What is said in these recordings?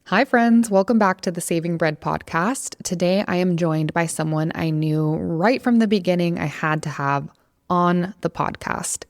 Hi, friends. Welcome back to the Saving Bread podcast. Today, I am joined by someone I knew right from the beginning I had to have on the podcast.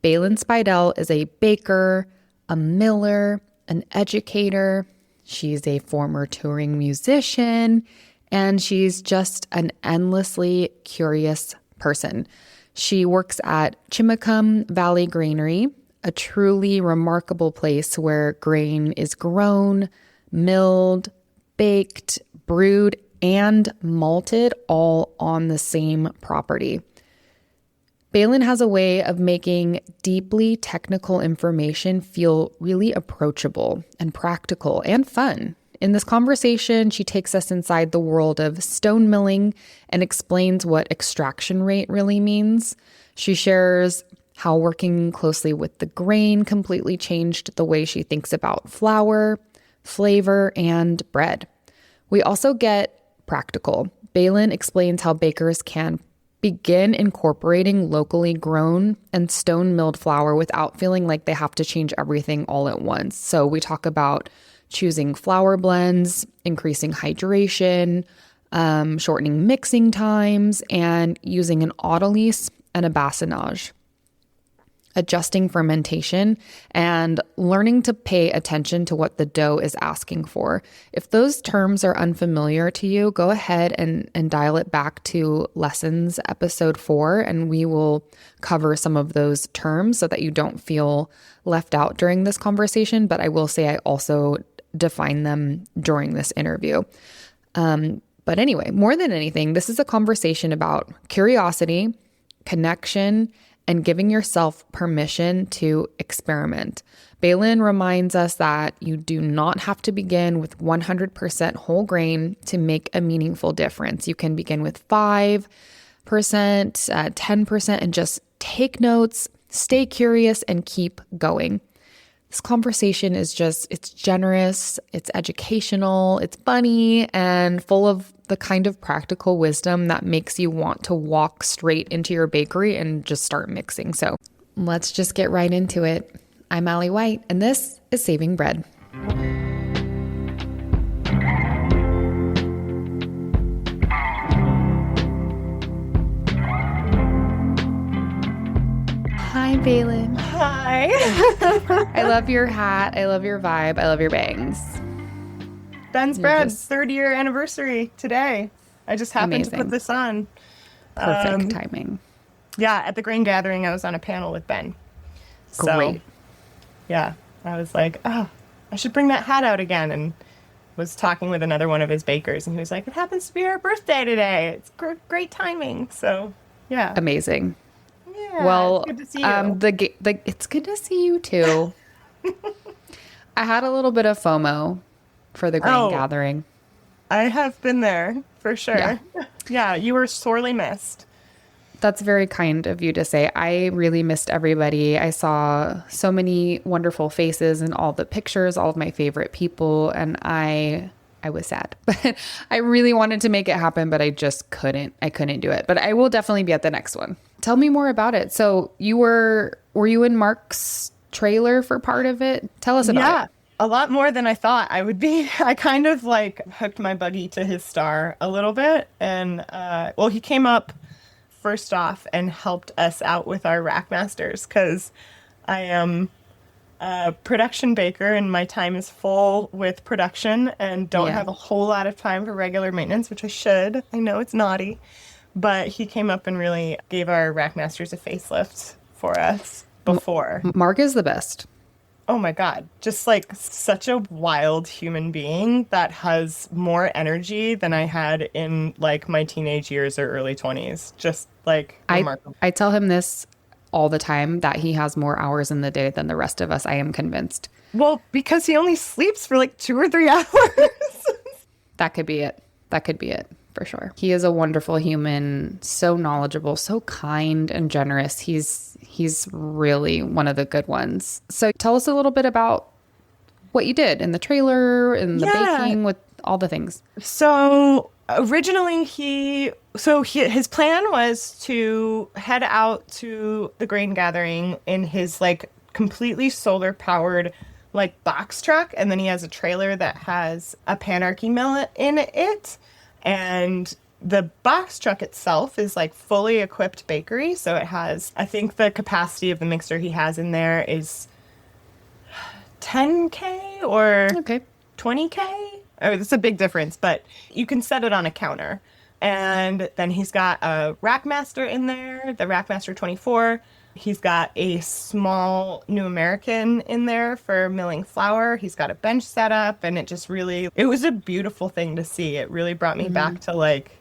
Baylin Speidel is a baker, a miller, an educator. She's a former touring musician, and she's just an endlessly curious person. She works at Chimacum Valley Grainery, a truly remarkable place where grain is grown, milled, baked, brewed, and malted all on the same property. Baylin has a way of making deeply technical information feel really approachable and practical and fun. In this conversation, she takes us inside the world of stone milling and explains what extraction rate really means. She shares how working closely with the grain completely changed the way she thinks about flour, flavor, and bread. We also get practical. Baylin explains how bakers can begin incorporating locally grown and stone milled flour without feeling like they have to change everything all at once. So we talk about choosing flour blends, increasing hydration, shortening mixing times, and using an autolyse and a bassinage, adjusting fermentation, and learning to pay attention to what the dough is asking for. If those terms are unfamiliar to you, go ahead and dial it back to Lessons episode 4, and we will cover some of those terms so that you don't feel left out during this conversation. But I will say I also define them during this interview. But anyway, more than anything, this is a conversation about curiosity, connection, and giving yourself permission to experiment. Baylin reminds us that you do not have to begin with 100% whole grain to make a meaningful difference. You can begin with 5%, 10%, and just take notes, stay curious, and keep going. This conversation is it's generous, it's educational, it's funny, and full of the kind of practical wisdom that makes you want to walk straight into your bakery and just start mixing. So let's just get right into it. I'm Allie White, and this is Saving Bread. Hi, Baylin. Hi. I love your hat. I love your vibe. I love your bangs. Ben's Bread's third-year anniversary today. I just happened to put this on. Perfect timing. Yeah, at the grain gathering, I was on a panel with Ben. Great. Yeah, I was like, oh, I should bring that hat out again, and was talking with another one of his bakers, and he was like, it happens to be our birthday today. It's great timing. So, yeah. Amazing. Yeah, well, it's good to see you. It's good to see you too. I had a little bit of FOMO for the grain gathering. I have been there for sure. Yeah. Yeah, you were sorely missed. That's very kind of you to say. I really missed everybody. I saw so many wonderful faces and all the pictures, all of my favorite people, and I was sad. But I really wanted to make it happen, but I just couldn't. I couldn't do it. But I will definitely be at the next one. Tell me more about it. So were you in Mark's trailer for part of it? Tell us about it. A lot more than I thought I would be. I kind of hooked my buggy to his star a little bit. And, he came up first off and helped us out with our rack masters because I am a production baker and my time is full with production and don't have a whole lot of time for regular maintenance, which I should. I know it's naughty. But he came up and really gave our rack masters a facelift for us before. Mark is the best. Oh my God. Just such a wild human being that has more energy than I had in my teenage years or early 20s. Just remarkable. I tell him this all the time that he has more hours in the day than the rest of us. I am convinced. Well, because he only sleeps for 2 or 3 hours. That could be it. That could be it. For sure. He is a wonderful human, so knowledgeable, so kind and generous. He's really one of the good ones. So tell us a little bit about what you did in the trailer and the baking with all the things. So originally his plan was to head out to the grain gathering in his completely solar powered like box truck, and then he has a trailer that has a panarchy mill in it. And the box truck itself is like fully equipped bakery. So it has, I think the capacity of the mixer he has in there is 10K or Okay. 20K. Oh, it's a big difference, but you can set it on a counter. And then he's got a Rackmaster in there, the Rackmaster 24. He's got a small New American in there for milling flour. He's got a bench set up, and it was a beautiful thing to see. It really brought me back to like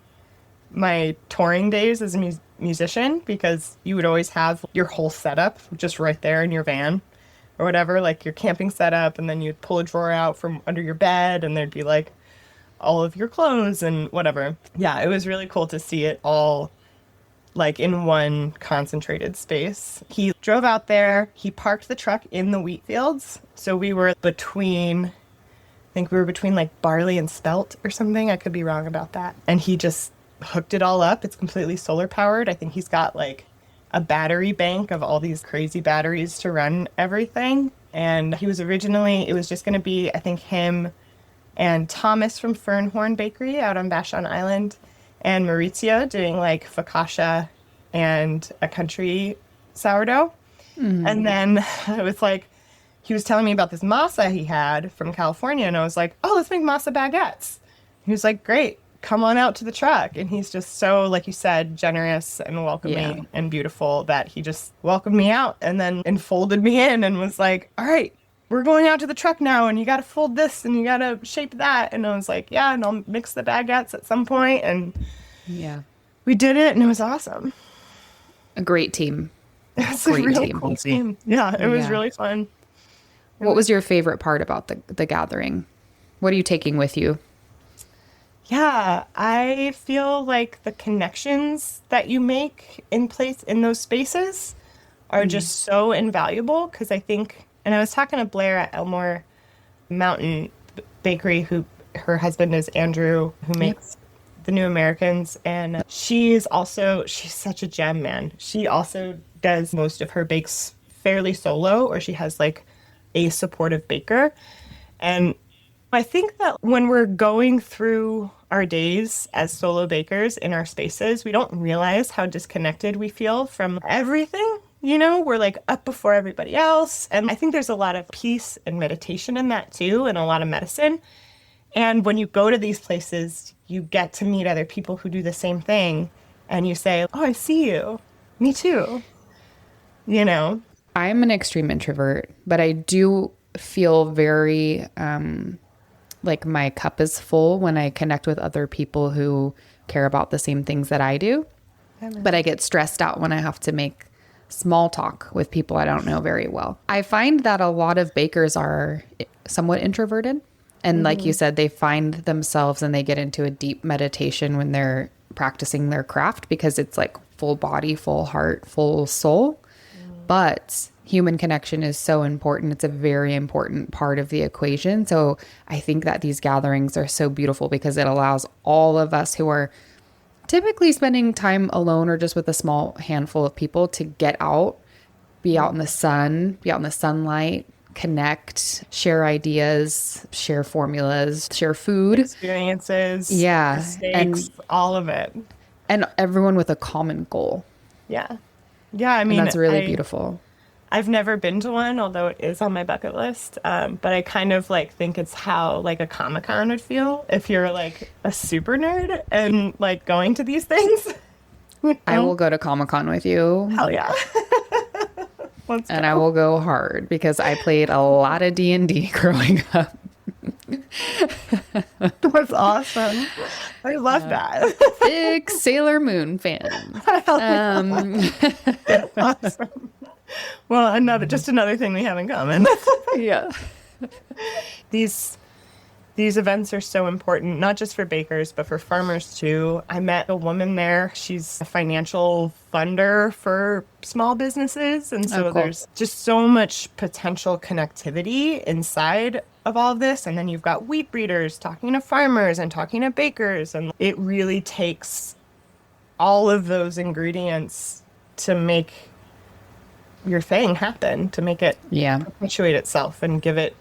my touring days as a musician, because you would always have your whole setup just right there in your van or whatever, like your camping setup, and then you'd pull a drawer out from under your bed and there'd be like all of your clothes and whatever. Yeah, it was really cool to see it all like in one concentrated space. He drove out there, he parked the truck in the wheat fields. So we were between like barley and spelt or something. I could be wrong about that. And he just hooked it all up. It's completely solar powered. I think he's got like a battery bank of all these crazy batteries to run everything. And it was just going to be, I think, him and Thomas from Fernhorn Bakery out on Vashon Island, and Maurizio doing like focaccia and a country sourdough. And then it was like, he was telling me about this masa he had from California, and I was like, oh, let's make masa baguettes. He was like, great, come on out to the truck. And he's just so, like you said, generous and welcoming and beautiful, that he just welcomed me out and then enfolded me in and was like, all right, we're going out to the truck now, and you got to fold this and you got to shape that. And I was like, yeah, and I'll mix the baguettes at some point. And Yeah. we did it, and it was awesome. A great team. It's a really cool team. Yeah, it was really fun. What was your favorite part about the gathering? What are you taking with you? Yeah, I feel like the connections that you make in those spaces are just so invaluable, because I think, and I was talking to Blair at Elmore Mountain Bakery, who her husband is Andrew, who makes the New Americans, and she's such a gem, man. She also does most of her bakes fairly solo, or she has like a supportive baker. And I think that when we're going through our days as solo bakers in our spaces, we don't realize how disconnected we feel from everything. You know, we're like up before everybody else. And I think there's a lot of peace and meditation in that too, and a lot of medicine. And when you go to these places, you get to meet other people who do the same thing. And you say, oh, I see you. Me too. You know? I'm an extreme introvert, but I do feel very like my cup is full when I connect with other people who care about the same things that I do. But I get stressed out when I have to make small talk with people I don't know very well. I find that a lot of bakers are somewhat introverted. And like you said, they find themselves and they get into a deep meditation when they're practicing their craft, because it's like full body, full heart, full soul. But human connection is so important. It's a very important part of the equation. So I think that these gatherings are so beautiful, because it allows all of us who are typically spending time alone or just with a small handful of people to get out, be out in the sun, be out in the sunlight, connect, share ideas, share formulas, share food. Experiences. Yeah. Mistakes, all of it. And everyone with a common goal. Yeah. Yeah, I mean, and that's really beautiful. I've never been to one, although it is on my bucket list. But I kind of like think it's how like a Comic-Con would feel if you're like a super nerd and like going to these things. I will go to Comic-Con with you. Hell yeah. And I will go hard, because I played a lot of D&D growing up. That's awesome. I love that. Big Sailor Moon fan. Awesome. Well, another thing we have in common. Yeah. These events are so important, not just for bakers, but for farmers too. I met a woman there. She's a financial funder for small businesses. And so there's just so much potential connectivity inside of all of this. And then you've got wheat breeders talking to farmers and talking to bakers. And it really takes all of those ingredients to make your thing happen, to make it Yeah. perpetuate itself and give it.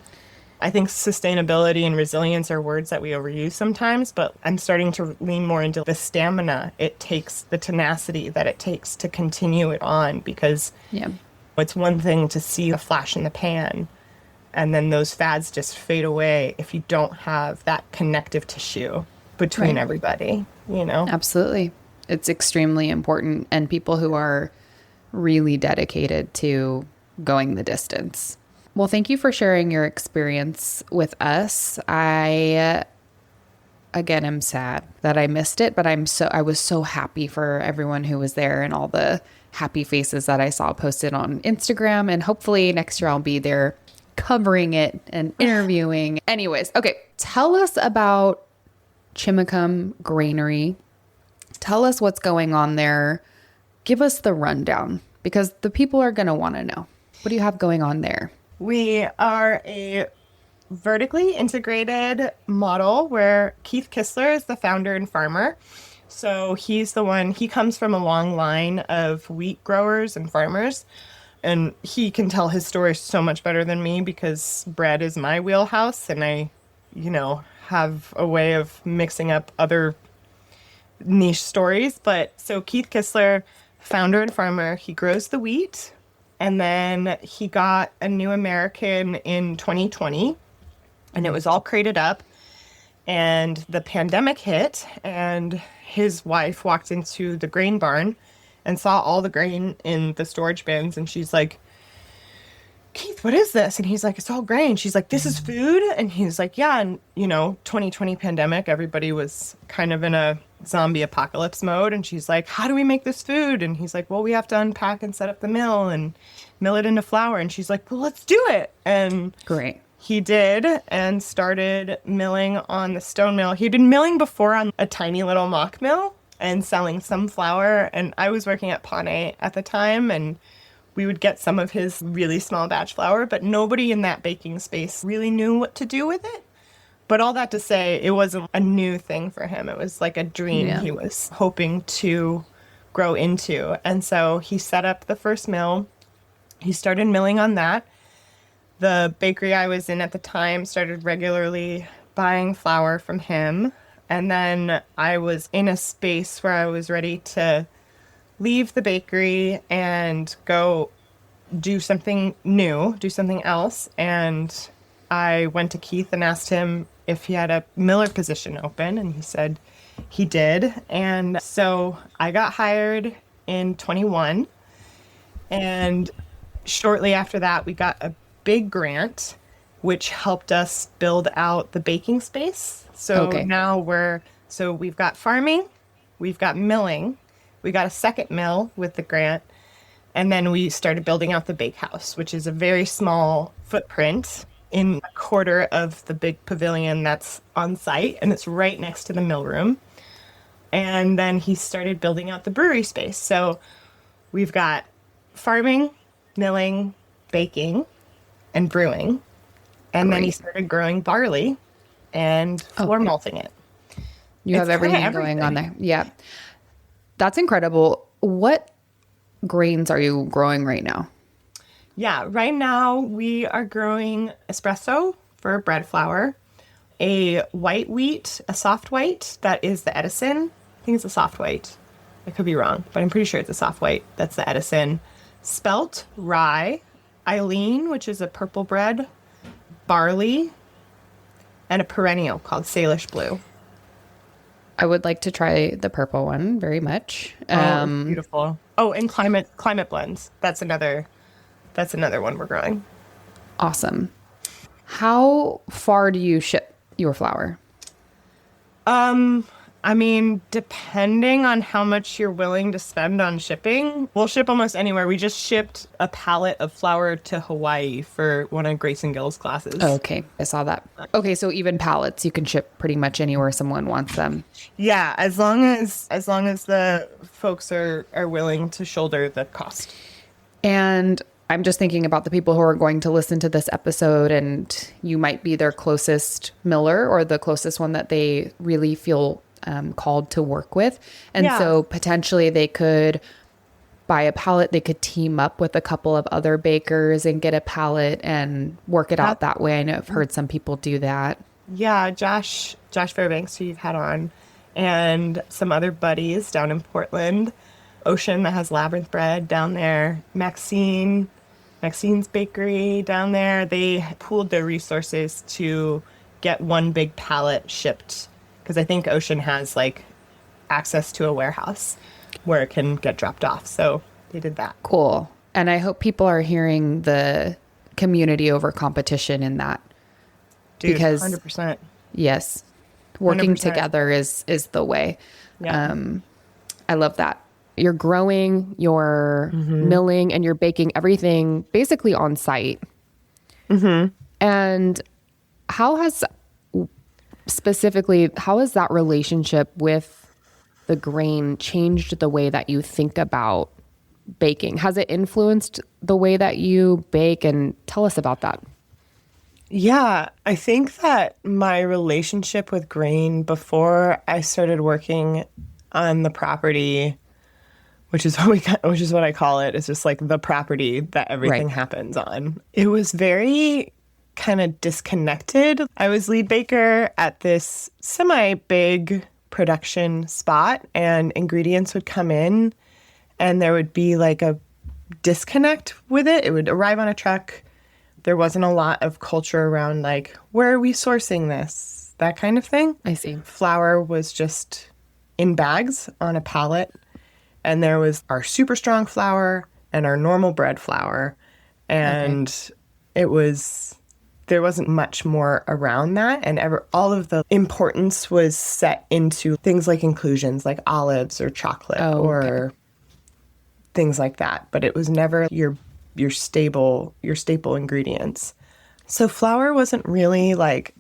I think sustainability and resilience are words that we overuse sometimes, but I'm starting to lean more into the stamina it takes, the tenacity that it takes to continue it on, because Yeah. it's one thing to see a flash in the pan and then those fads just fade away if you don't have that connective tissue between Right. everybody, you know? Absolutely. It's extremely important, and people who are really dedicated to going the distance. Well, thank you for sharing your experience with us. I again am sad that I missed it, but I was so happy for everyone who was there and all the happy faces that I saw posted on Instagram, and hopefully next year I'll be there covering it and interviewing. Anyways, okay, tell us about Chimacum Grainery. Tell us what's going on there. Give us the rundown, because the people are going to want to know. What do you have going on there? We are a vertically integrated model where Keith Kistler is the founder and farmer. So he's the one, he comes from a long line of wheat growers and farmers. And he can tell his story so much better than me, because bread is my wheelhouse, and I, have a way of mixing up other niche stories. But so Keith Kistler, founder and farmer, he grows the wheat, and then he got a new American in 2020, and it was all crated up, and the pandemic hit, and his wife walked into the grain barn and saw all the grain in the storage bins, and she's like, Keith, what is this? And he's like, it's all grain. She's like, this is food? And he's like, yeah. And 2020 pandemic, everybody was kind of in a zombie apocalypse mode. And she's like, how do we make this food? And he's like, well, we have to unpack and set up the mill and mill it into flour. And she's like, well, let's do it. And Great. he did, and started milling on the stone mill. He'd been milling before on a tiny little mock mill and selling some flour. And I was working at Pawnee at the time, and we would get some of his really small batch flour, but nobody in that baking space really knew what to do with it. But all that to say, it wasn't a new thing for him. It was like a dream he was hoping to grow into. And so he set up the first mill. He started milling on that. The bakery I was in at the time started regularly buying flour from him. And then I was in a space where I was ready to leave the bakery and go do something new, do something else. And I went to Keith and asked him if he had a miller position open, and he said he did. And so I got hired in 21. And shortly after that, we got a big grant, which helped us build out the baking space. So now we've got farming, we've got milling, we got a second mill with the grant, and then we started building out the bakehouse, which is a very small footprint in a quarter of the big pavilion that's on site, and it's right next to the mill room. And then he started building out the brewery space. So we've got farming, milling, baking, and brewing. And then he started growing barley and floor malting it. You have everything going on there. Yeah. That's incredible. What grains are you growing right now? Yeah, right now we are growing espresso for bread flour, a white wheat, a soft white, that is the Edison. I think it's a soft white. I could be wrong, but I'm pretty sure it's a soft white. That's the Edison. Spelt, rye, Eileen, which is a purple bread, barley, and a perennial called Salish Blue. I would like to try the purple one very much. Oh, beautiful. Oh, and climate blends. That's another one we're growing. Awesome. How far do you ship your flour? I mean, depending on how much you're willing to spend on shipping, we'll ship almost anywhere. We just shipped a pallet of flour to Hawaii for one of Grace and Gill's classes. Okay, I saw that. Okay, so even pallets you can ship pretty much anywhere someone wants them. Yeah, as long as the folks are willing to shoulder the cost. And I'm just thinking about the people who are going to listen to this episode, and you might be their closest miller or the closest one that they really feel called to work with. And so potentially they could buy a pallet, they could team up with a couple of other bakers and get a pallet and work it out that way. I know I've heard some people do that. Yeah, Josh Fairbanks, who you've had on, and some other buddies down in Portland. Ocean, that has Labyrinth Bread down there. Maxine's Bakery down there. They pooled their resources to get one big pallet shipped, because I think Ocean has like access to a warehouse where it can get dropped off. So they did that. Cool. And I hope people are hearing the community over competition in that. Dude, because 100%. Yes, working 100%. together is the way. Yeah. I love that. You're growing, you're milling, and you're baking everything basically on site. And how has that relationship with the grain changed the way that you think about baking? Has it influenced the way that you bake? And tell us about that. Yeah, I think that my relationship with grain before I started working on the property, which is what I call it, it's just like the property that everything happens on. It was very kind of disconnected. I was lead baker at this semi-big production spot, and ingredients would come in and there would be like a disconnect with it. It would arrive on a truck. There wasn't a lot of culture around like, where are we sourcing this? That kind of thing. I see. Flour was just in bags on a pallet. And there was our super strong flour and our normal bread flour. And there wasn't much more around that. And all of the importance was set into things like inclusions, like olives or chocolate or things like that. But it was never your staple ingredients. So flour wasn't really like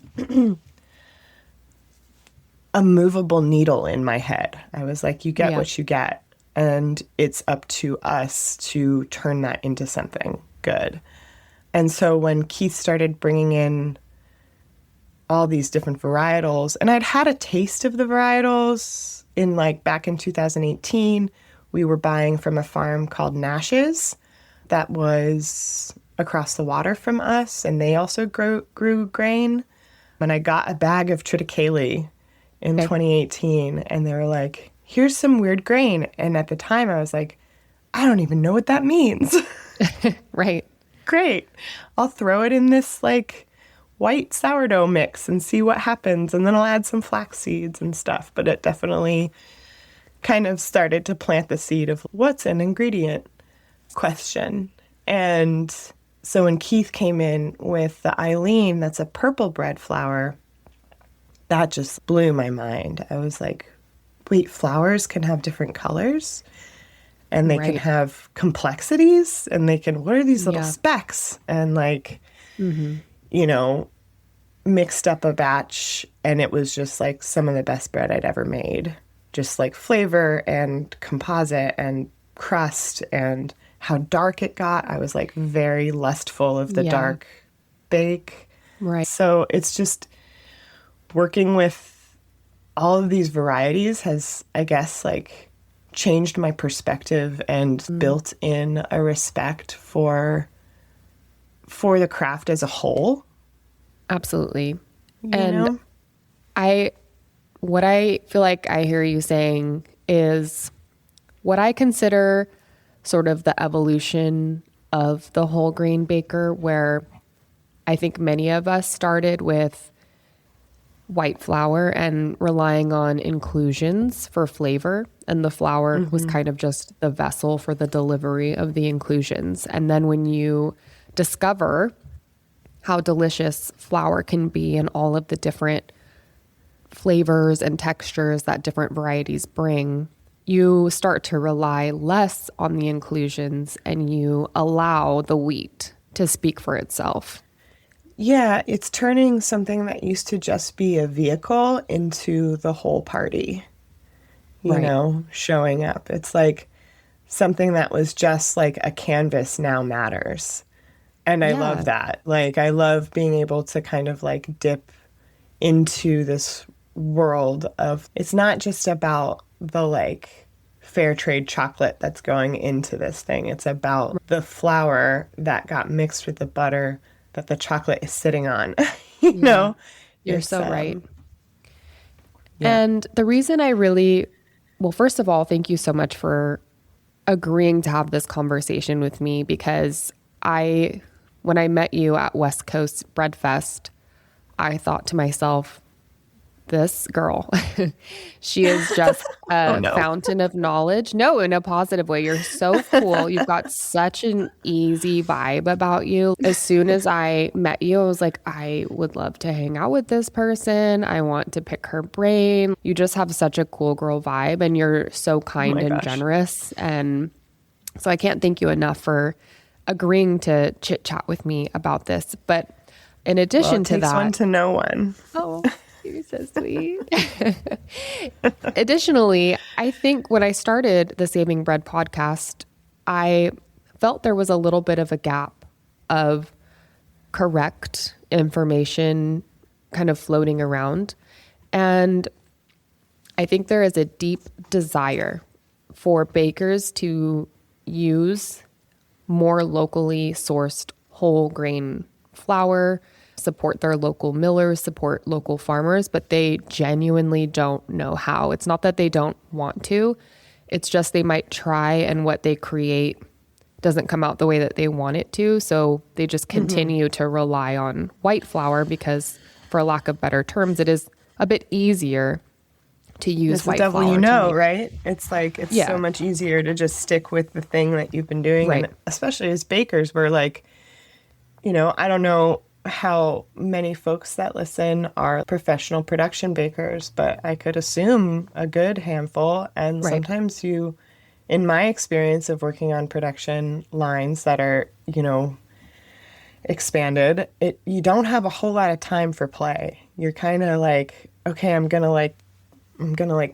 a movable needle in my head. I was like, you get what you get. And it's up to us to turn that into something good. And so when Keith started bringing in all these different varietals, and I'd had a taste of the varietals back in 2018, we were buying from a farm called Nash's that was across the water from us, and they also grew grain. And I got a bag of triticale in 2018, and they were like, here's some weird grain. And at the time I was like, I don't even know what that means. Right. Great. I'll throw it in this like white sourdough mix and see what happens. And then I'll add some flax seeds and stuff. But it definitely kind of started to plant the seed of what's an ingredient question. And so when Keith came in with the Eileen, that's a purple bread flour, that just blew my mind. I was like, wait, flours can have different colors and they can have complexities and what are these little specks? And mixed up a batch, and it was just like some of the best bread I'd ever made. Just like flavor and composite and crust and how dark it got. I was like very lustful of the dark bake. Right. So it's just working with all of these varieties has, I guess, like changed my perspective and built in a respect for the craft as a whole. Absolutely. You know? What I feel like I hear you saying is what I consider sort of the evolution of the whole grain baker, where I think many of us started with white flour and relying on inclusions for flavor. And the flour was kind of just the vessel for the delivery of the inclusions. And then when you discover how delicious flour can be and all of the different flavors and textures that different varieties bring, you start to rely less on the inclusions and you allow the wheat to speak for itself. Yeah, it's turning something that used to just be a vehicle into the whole party, you know, showing up. It's like something that was just like a canvas now matters. And I love that. Like, I love being able to kind of like dip into this world of, it's not just about the like fair trade chocolate that's going into this thing. It's about the flour that got mixed with the butter that the chocolate is sitting on. you know, You're so right. yeah. And the reason well, first of all, thank you so much for agreeing to have this conversation with me, because when I met you at West Coast Bread Fest, I thought to myself, this girl, she is just a fountain of knowledge. No, in a positive way. You're so cool. You've got such an easy vibe about you. As soon as I met you, I was like, I would love to hang out with this person. I want to pick her brain. You just have such a cool girl vibe, and you're so kind and generous. And so I can't thank you enough for agreeing to chit chat with me about this. But in addition to that, one to know one. Oh, you're so sweet. Additionally, I think when I started the Saving Bread podcast, I felt there was a little bit of a gap of correct information kind of floating around. And I think there is a deep desire for bakers to use more locally sourced whole grain flour, support their local millers, support local farmers, but they genuinely don't know how. It's not that they don't want to. It's just they might try, and what they create doesn't come out the way that they want it to. So they just continue to rely on white flour because, for lack of better terms, it is a bit easier to use white flour. It's the devil you know, right? It's like, it's so much easier to just stick with the thing that you've been doing. Right. And especially as bakers, we're like, I don't know how many folks that listen are professional production bakers, but I could assume a good handful. And sometimes in my experience of working on production lines that are, expanded, you don't have a whole lot of time for play. You're kind of like, okay, I'm gonna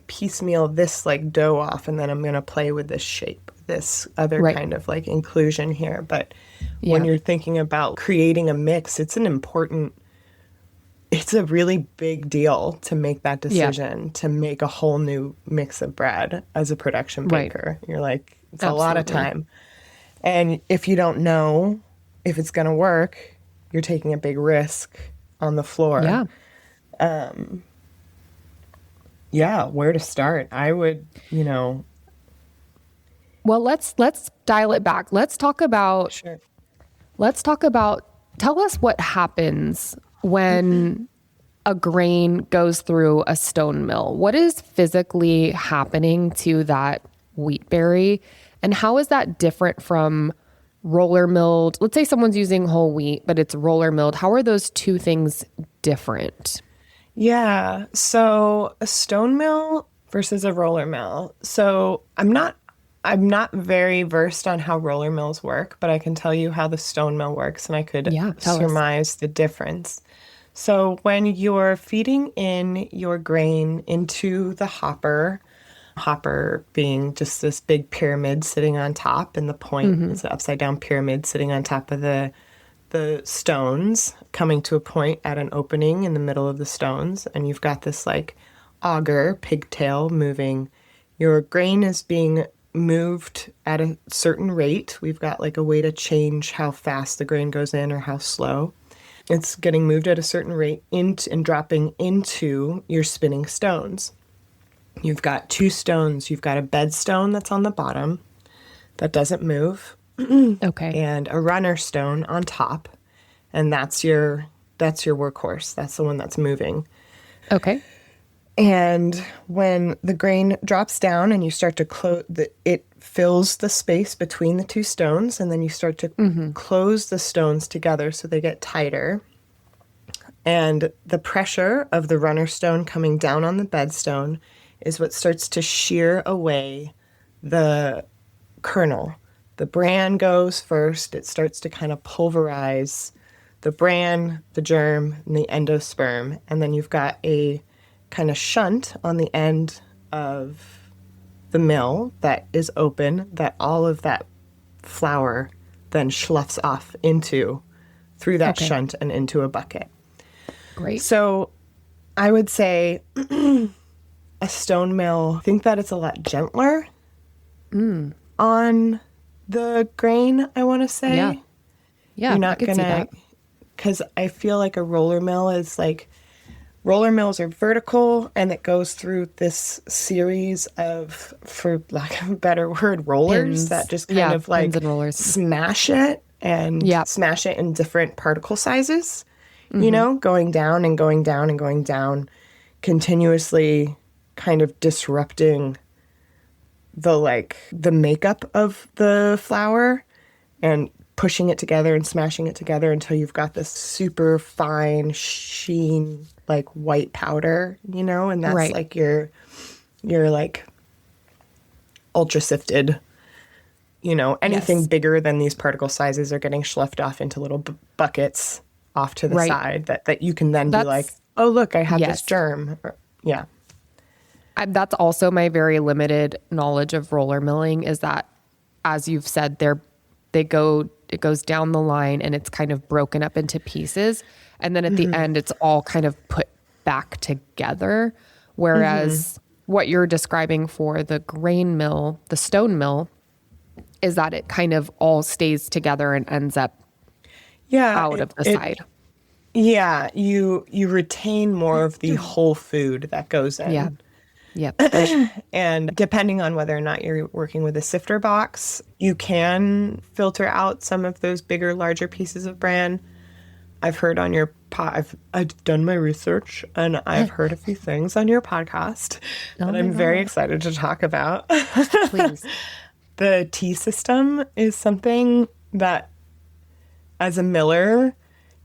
piecemeal this dough off, and then I'm gonna play with this shape, this other kind of inclusion here. But when you're thinking about creating a mix, it's a really big deal to make that decision, to make a whole new mix of bread as a production baker. You're like, it's a lot of time. And if you don't know if it's going to work, you're taking a big risk on the floor. Where to start? I would, Well, let's dial it back. Tell us what happens when a grain goes through a stone mill. What is physically happening to that wheat berry, and how is that different from roller milled? Let's say someone's using whole wheat, but it's roller milled. How are those two things different? Yeah. So a stone mill versus a roller mill. So I'm not very versed on how roller mills work, but I can tell you how the stone mill works, and I could surmise the difference. So when you're feeding in your grain into the hopper being just this big pyramid sitting on top, and the point is an upside down pyramid sitting on top of the stones, coming to a point at an opening in the middle of the stones, and you've got this auger, pigtail moving. Your grain is being moved at a certain rate. We've got a way to change how fast the grain goes in or how slow. It's getting moved at a certain rate and dropping into your spinning stones. You've got two stones. You've got a bed stone that's on the bottom that doesn't move. Okay. And a runner stone on top. And that's your workhorse. That's the one that's moving. Okay. And when the grain drops down and you start to close, it fills the space between the two stones, and then you start to close the stones together so they get tighter. And the pressure of the runner stone coming down on the bed stone is what starts to shear away the kernel. The bran goes first. It starts to kind of pulverize the bran, the germ, and the endosperm. And then you've got a kind of shunt on the end of the mill that is open, that all of that flour then sloughs off through that shunt and into a bucket. Great. So I would say a stone mill, I think that it's a lot gentler on the grain, I want to say. Yeah. Yeah, You're I not could see going that. to, because I feel like a roller mill is like, roller mills are vertical and it goes through this series of, for lack of a better word, rollers Pins. that just Yeah, kind of pins like and rollers. smash it and Yep. smash it in different particle sizes, you know, going down and going down and going down, continuously kind of disrupting the makeup of the flour and pushing it together and smashing it together until you've got this super fine sheen, like white powder, you know, and that's Right. like your like ultra sifted, you know, anything Yes. bigger than these particle sizes are getting schleifed off into little buckets off to the Right. side that you can then be That's- like, oh, look, I have this Yes. germ. Yeah. That's also my very limited knowledge of roller milling is that, as you've said, it goes down the line and it's kind of broken up into pieces. And then at the end, it's all kind of put back together. Whereas what you're describing for the grain mill, the stone mill, is that it kind of all stays together and ends up out of the side. Yeah, you retain more of the whole food that goes in. Yeah. Yep. And depending on whether or not you're working with a sifter box, you can filter out some of those bigger, larger pieces of bran. I've heard on your I've done my research and I've heard a few things on your podcast that I'm very excited to talk about. Please. The tea system is something that, as a miller,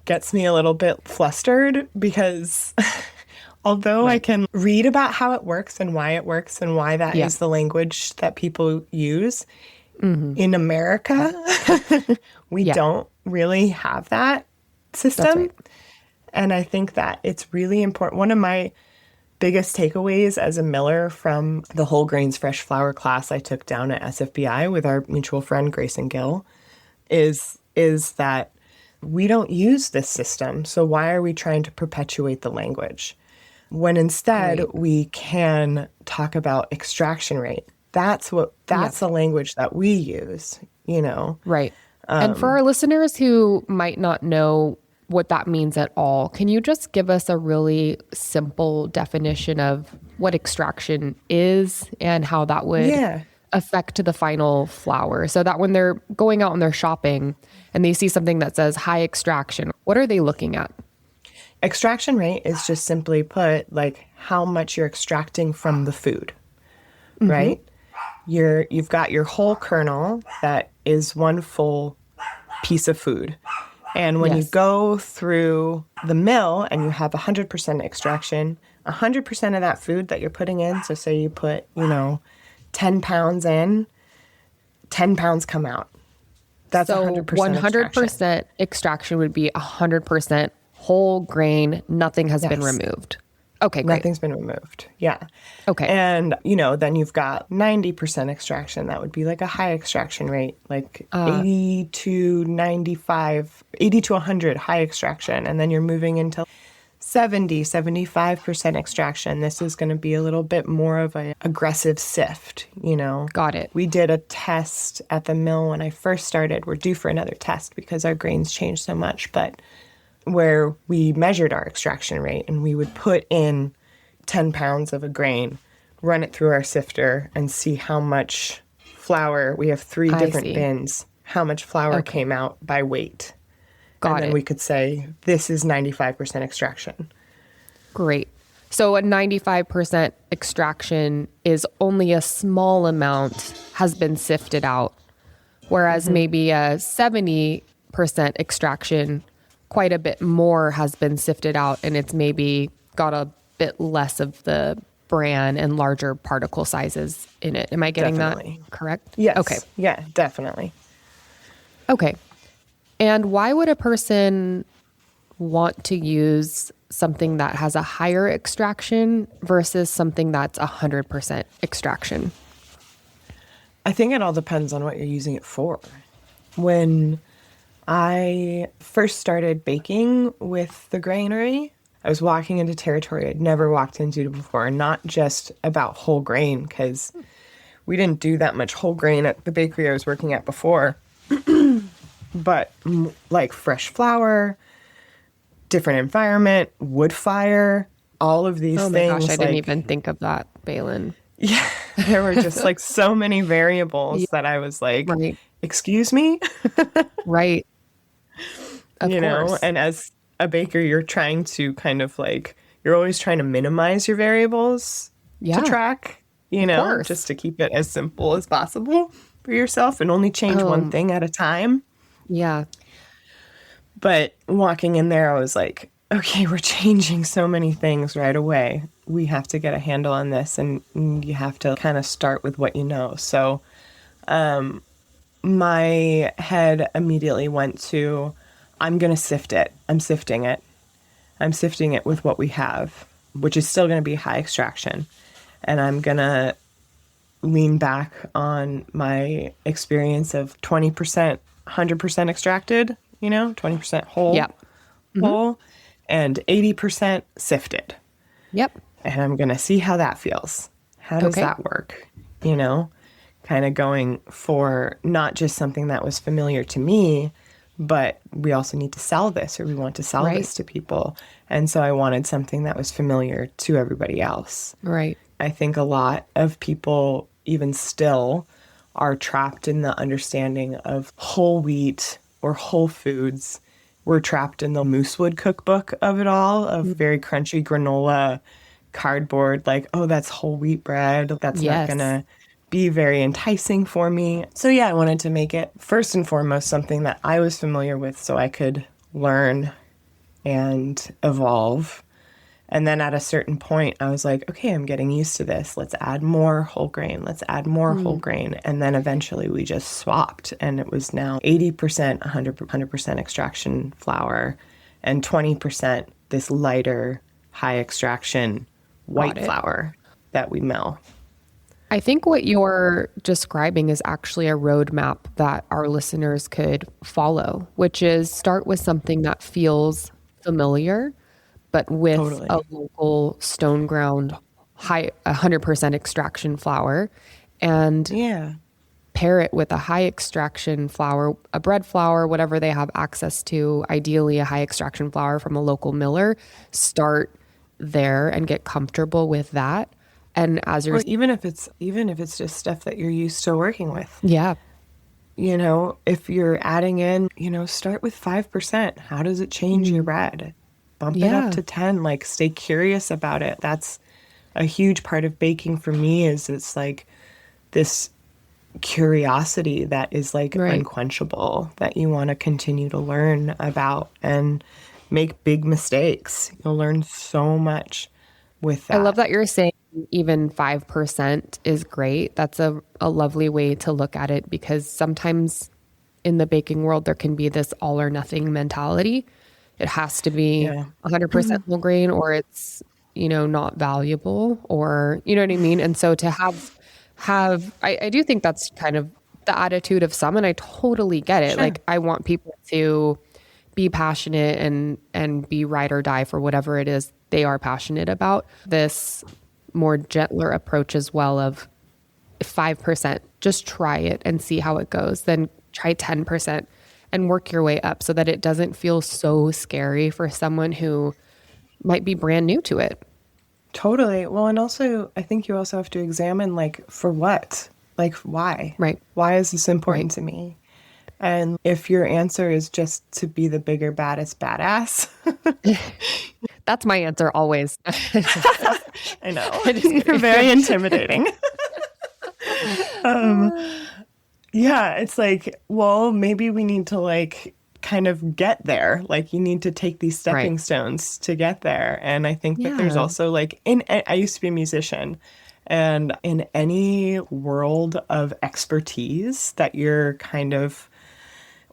gets me a little bit flustered because although I can read about how it works and why that is the language that people use, in America, we don't really have that system. That's right. And I think that it's really important. One of my biggest takeaways as a miller from the whole grains fresh flour class I took down at SFBI with our mutual friend Grayson Gill is that we don't use this system. So why are we trying to perpetuate the language when instead we can talk about extraction rate? That's the language that we use, you know? Right. And for our listeners who might not know what that means at all, can you just give us a really simple definition of what extraction is and how that would affect the final flour, so that when they're going out and they're shopping and they see something that says high extraction, what are they looking at? Extraction rate is just simply put like how much you're extracting from the food, right? You've got your whole kernel that is one full piece of food. And when you go through the mill and you have 100% extraction, 100% of that food that you're putting in, so say you put, 10 pounds in, 10 pounds come out. That's so 100% 100% extraction would be 100% whole grain, nothing has been removed. Okay, great. Nothing's been removed. Yeah. Okay. And, then you've got 90% extraction. That would be like a high extraction rate, like 80 to 95, 80 to 100 high extraction. And then you're moving into 70, 75% extraction. This is going to be a little bit more of an aggressive sift, Got it. We did a test at the mill when I first started. We're due for another test because our grains changed so much, but where we measured our extraction rate and we would put in 10 pounds of a grain, run it through our sifter and see how much flour. We have 3 different bins, how much flour came out by weight. And then we could say, this is 95% extraction. Great. So a 95% extraction is only a small amount has been sifted out, whereas maybe a 70% extraction, quite a bit more has been sifted out, and it's maybe got a bit less of the bran and larger particle sizes in it. Am I getting that correct? Yes. Okay. Yeah, definitely. Okay. And why would a person want to use something that has a higher extraction versus something that's 100% extraction? I think it all depends on what you're using it for. When I first started baking with the granary, I was walking into territory I'd never walked into before, not just about whole grain, because we didn't do that much whole grain at the bakery I was working at before. But like fresh flour, different environment, wood fire, all of these Oh my things. gosh, I didn't even think of that, Baylin. Yeah, there were just like so many variables Yeah. that I was like, Right. excuse me? Right. Of You know, course. and as a baker, you're trying to kind of like, you're always trying to minimize your variables to Yeah. track, you know, course. just to keep it as simple as possible for yourself and only change one thing at a time. Yeah. But walking in there, I was like, okay, we're changing so many things right away. We have to get a handle on this, and you have to kind of start with what you know. So my head immediately went to, I'm going to sift it. I'm sifting it. I'm sifting it with what we have, which is still going to be high extraction. And I'm going to lean back on my experience of 20%, 100% extracted, you know, 20% whole, Yeah. whole, and 80% sifted. Yep. And I'm going to see how that feels. How does Okay. that work? You know, kind of going for not just something that was familiar to me, but we also need to sell this, or we want to sell Right. this to people. And so I wanted something that was familiar to everybody else. Right. I think a lot of people, even still, are trapped in the understanding of whole wheat or whole foods. We're trapped in the Moosewood cookbook of it all, of very crunchy granola, cardboard, like, oh, that's whole wheat bread. That's not Yes. going to be very enticing for me. So yeah, I wanted to make it first and foremost something that I was familiar with so I could learn and evolve. And then at a certain point, I was like, okay, I'm getting used to this. Let's add more whole grain. Let's add more whole grain. And then eventually we just swapped. And it was now 80%, 100% extraction flour and 20% this lighter, high extraction white Got it. flour that we mill. I think what you're describing is actually a roadmap that our listeners could follow, which is start with something that feels familiar, but with Totally. a local stone ground high 100% extraction flour, and Yeah. pair it with a high extraction flour, a bread flour, whatever they have access to, ideally a high extraction flour from a local miller. Start there and get comfortable with that. And as you're, Or even if it's just stuff that you're used to working with. yeah, You know, if you're adding in, you know, start with 5%. How does it change your bread? Bump it Yeah. up to 10, like stay curious about it. That's a huge part of baking for me, is it's like this curiosity that is like Right. unquenchable, that you want to continue to learn about and make big mistakes. You'll learn so much with that. I love that you're saying even 5% is great. That's a lovely way to look at it, because sometimes in the baking world, there can be this all or nothing mentality. It has to be Yeah. 100% whole grain, or it's, you know, not valuable, or, you know what I mean? And so to I do think that's kind of the attitude of some, and I totally get it. Sure. Like, I want people to be passionate and be ride or die for whatever it is they are passionate about. This more gentler approach as well of 5%, just try it and see how it goes. Then try 10% and work your way up so that it doesn't feel so scary for someone who might be brand new to it. Totally. Well, and also, I think you also have to examine, like, for what? Like, why? Right. Why is this important to me? And if your answer is just to be the bigger, baddest badass, That's my answer always. I know, you're very intimidating. Yeah, it's like, well, maybe we need to like kind of get there. Like, you need to take these stepping Right. stones to get there. And I think that there's Yeah. also like I used to be a musician, and in any world of expertise that you're kind of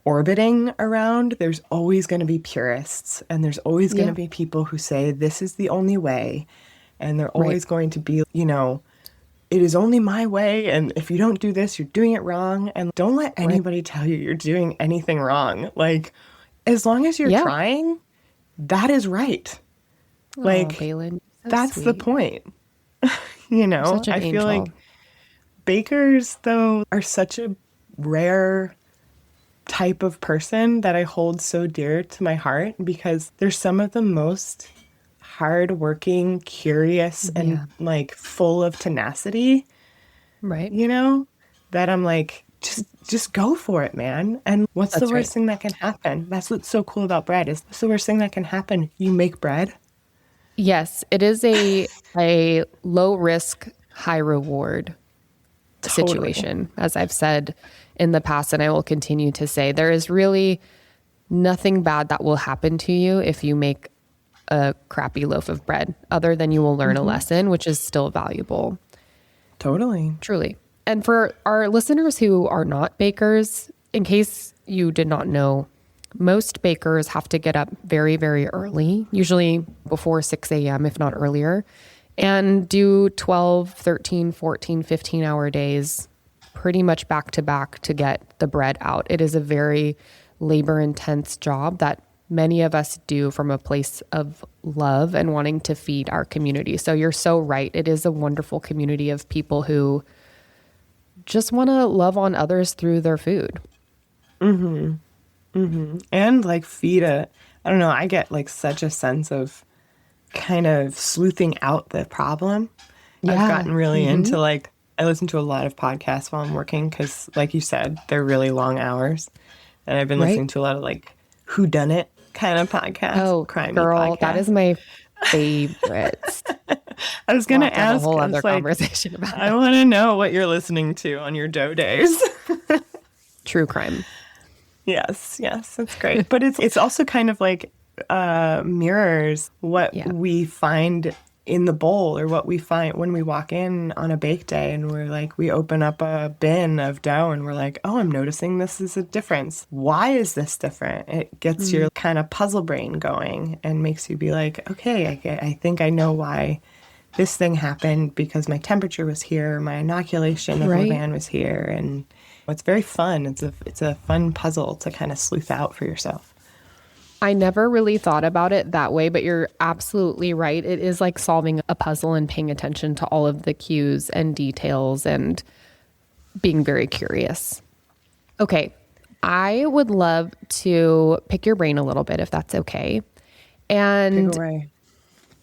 orbiting around, there's always going to be purists, and there's always going to Yeah. be people who say this is the only way, and they're always going to be, you know, it is only my way, and if you don't do this, you're doing it wrong. And don't let anybody tell you you're doing anything wrong. Like, as long as you're Yeah. trying, that is right. Aw, Like, Baylin, so that's the sweet. point. You know, Such an I feel angel. like Bakers, though, are such a rare type of person that I hold so dear to my heart because they're some of the most hardworking, curious, and like full of tenacity, Right. you know, that I'm like, just go for it, man. And what's That's the worst right. thing that can happen? That's what's so cool about bread is what's the worst thing that can happen? You make bread. Yes, it is a low risk, high reward Totally. situation, as I've said in the past, and I will continue to say. There is really nothing bad that will happen to you if you make a crappy loaf of bread, other than you will learn a lesson, which is still valuable. Totally. Truly. And for our listeners who are not bakers, in case you did not know, most bakers have to get up very, very early, usually before 6 a.m., if not earlier, and do 12, 13, 14, 15-hour days pretty much back to back to get the bread out. It is a very labor-intense job that many of us do from a place of love and wanting to feed our community. So you're so right. It is a wonderful community of people who just want to love on others through their food. And like I don't know, I get like such a sense of kind of sleuthing out the problem. I've gotten really into like, I listen to a lot of podcasts while I'm working because, like you said, they're really long hours. And I've been Right. listening to a lot of like whodunit kind of podcasts, Oh, crimey girl, that podcasts. is my favorite. I was We'll going have to to have a ask, whole I other was like, conversation about I it. want to know what you're listening to on your dough days. True crime. Yes, that's great. But it's also kind of like mirrors what Yeah. we find in the bowl or what we find when we walk in on a bake day and we're like, we open up a bin of dough and we're like, oh, I'm noticing this is a difference. Why is this different? It gets your kind of puzzle brain going and makes you be like, okay, I think I know why this thing happened because my temperature was here, my inoculation of Right. levain was here, and it's very fun. It's a fun puzzle to kind of sleuth out for yourself. I never really thought about it that way, but you're absolutely right. It is like solving a puzzle and paying attention to all of the cues and details and being very curious. Okay. I would love to pick your brain a little bit if that's okay. And Pick away.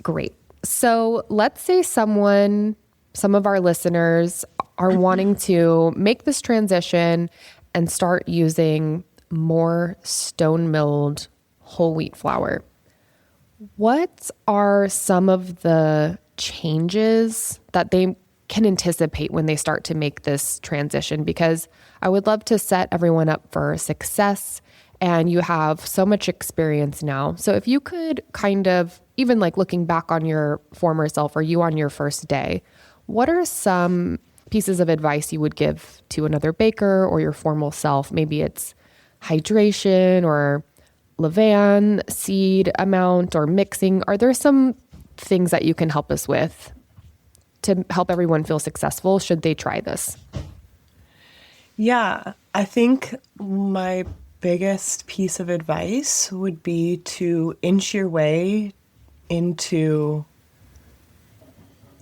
great. So let's say some of our listeners are wanting to make this transition and start using more stone milled whole wheat flour. What are some of the changes that they can anticipate when they start to make this transition? Because I would love to set everyone up for success, and you have so much experience now. So if you could kind of, even like looking back on your former self or you on your first day, what are some pieces of advice you would give to another baker or your formal self? Maybe it's hydration or levain seed amount or mixing. Are there some things that you can help us with to help everyone feel successful should they try this? Yeah, I think my biggest piece of advice would be to inch your way into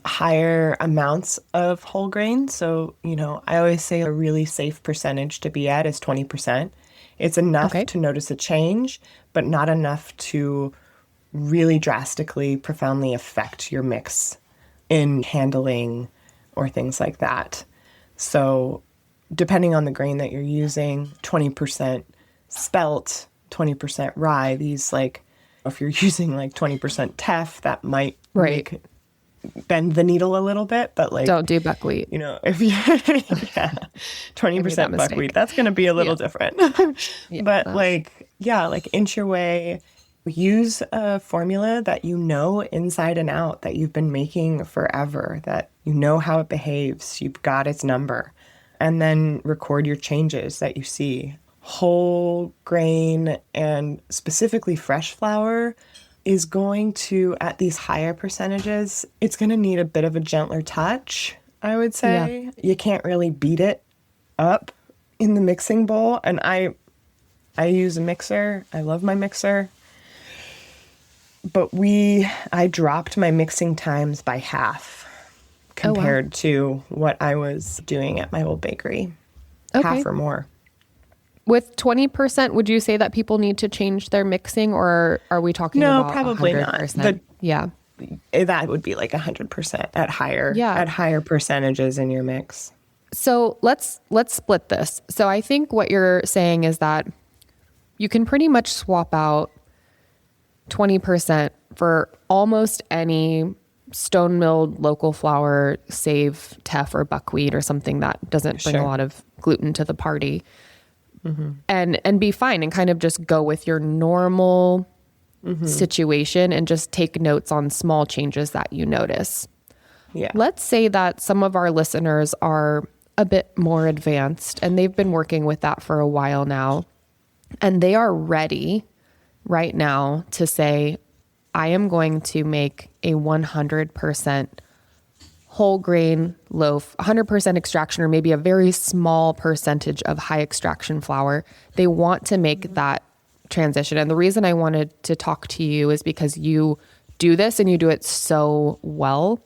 higher amounts of whole grain. So, I always say a really safe percentage to be at is 20%. It's enough Okay. to notice a change, but not enough to really drastically, profoundly affect your mix in handling or things like that. So, depending on the grain that you're using, 20% spelt, 20% rye, these like, if you're using like 20% teff, that might Right. bend the needle a little bit, but like, Don't do buckwheat. if you, yeah, I made 20% that buckwheat, mistake. that's going to be a little Yeah. different. Yeah. But like inch your way, use a formula that you know inside and out, that you've been making forever, that you know how it behaves, you've got its number, and then record your changes that you see. Whole grain and specifically fresh flour is going to, at these higher percentages, it's going to need a bit of a gentler touch, I would say. Yeah. You can't really beat it up in the mixing bowl. And I use a mixer. I love my mixer. But I dropped my mixing times by half compared to what I was doing at my old bakery. Okay. Half or more. With 20%, would you say that people need to change their mixing, or are we talking No, about probably 100%? Yeah. That would be like 100% at higher percentages in your mix. So let's split this. So I think what you're saying is that you can pretty much swap out 20% for almost any stone milled local flour, save teff or buckwheat or something that doesn't bring a lot of gluten to the party. Mm-hmm. And be fine and kind of just go with your normal situation and just take notes on small changes that you notice. Yeah. Let's say that some of our listeners are a bit more advanced and they've been working with that for a while now, and they are ready right now to say, I am going to make a 100% whole grain loaf, 100% extraction, or maybe a very small percentage of high extraction flour. They want to make that transition. And the reason I wanted to talk to you is because you do this and you do it so well.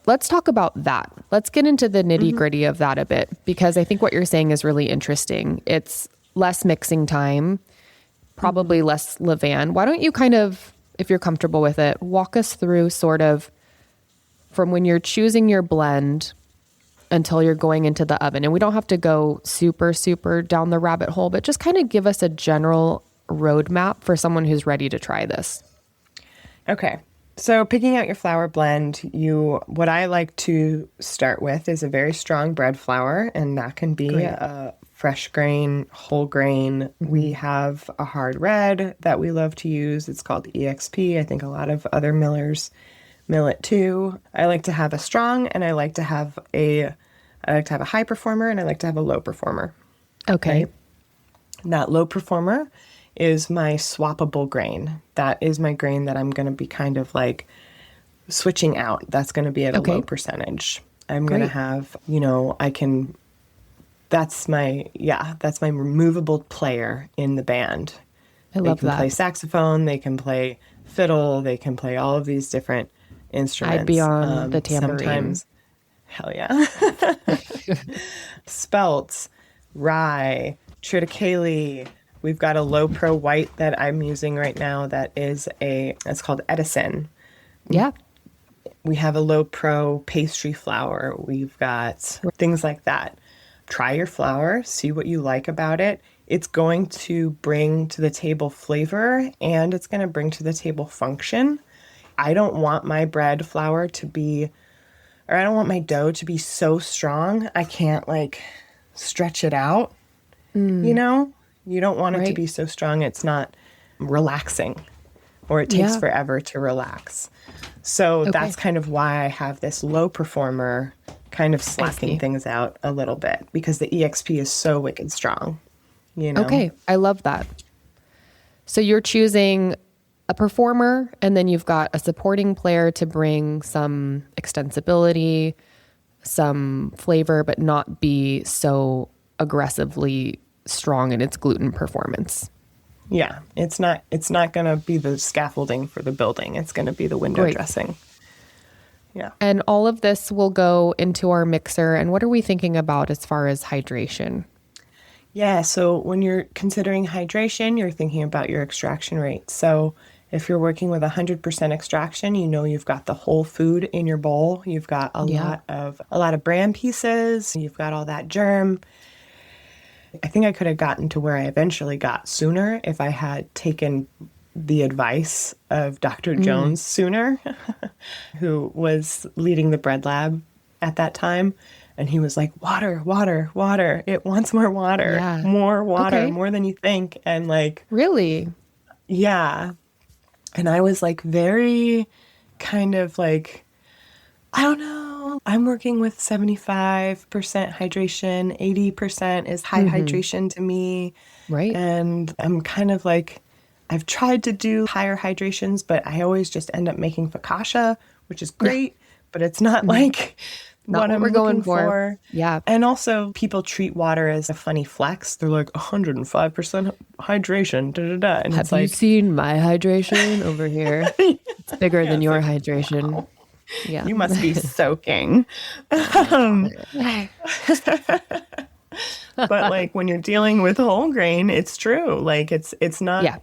Let's talk about that. Let's get into the nitty gritty of that a bit, because I think what you're saying is really interesting. It's less mixing time, probably less levain. Why don't you kind of, if you're comfortable with it, walk us through sort of from when you're choosing your blend until you're going into the oven. And we don't have to go super, super down the rabbit hole, but just kind of give us a general roadmap for someone who's ready to try this. Okay. So picking out your flour blend, what I like to start with is a very strong bread flour, and that can be a fresh grain, whole grain. We have a hard red that we love to use. It's called EXP. I think a lot of other millers mill it too. I like to have a strong, and I like to have a high performer, and I like to have a low performer. Okay. Right? That low performer is my swappable grain. That is my grain that I'm going to be kind of like switching out. That's going to be at a low percentage. I'm going to have, that's my removable player in the band. I love that. They can play saxophone, they can play fiddle, they can play all of these different instruments. I'd be on the tambourine. Sometimes, hell yeah. Spelt, rye, triticale. We've got a low pro white that I'm using right now that is it's called Edison. Yeah. We have a low pro pastry flour. We've got things like that. Try your flour, see what you like about it. It's going to bring to the table flavor, and it's going to bring to the table function. I don't want my bread flour I don't want my dough to be so strong I can't like stretch it out, You don't want it to be so strong it's not relaxing, or it takes forever to relax. So that's kind of why I have this low performer kind of slacking things out a little bit, because the EXP is so wicked strong, Okay, I love that. So you're choosing a performer, and then you've got a supporting player to bring some extensibility, some flavor, but not be so aggressively strong in its gluten performance. Yeah, it's not going to be the scaffolding for the building. It's going to be the window dressing. Yeah. And all of this will go into our mixer. And what are we thinking about as far as hydration? Yeah, so when you're considering hydration, you're thinking about your extraction rate. So if you're working with 100% extraction, you've got the whole food in your bowl. You've got a lot of bran pieces. You've got all that germ. I think I could have gotten to where I eventually got sooner if I had taken the advice of Dr. Jones sooner, who was leading the bread lab at that time. And he was like, water, water, water. It wants more water, more water, more than you think. And like, really? Yeah. And I was like, very kind of like, I don't know. I'm working with 75% hydration. 80% is high hydration to me. Right. And I'm kind of like, I've tried to do higher hydrations, but I always just end up making focaccia, which is great, but it's not like what I'm going for. Yeah. And also people treat water as a funny flex. They're like 105% hydration. Da, da, da. And have you seen my hydration over here? It's bigger than your hydration. Wow. Yeah. You must be soaking. Um, but like when you're dealing with whole grain, it's true. Like Yeah.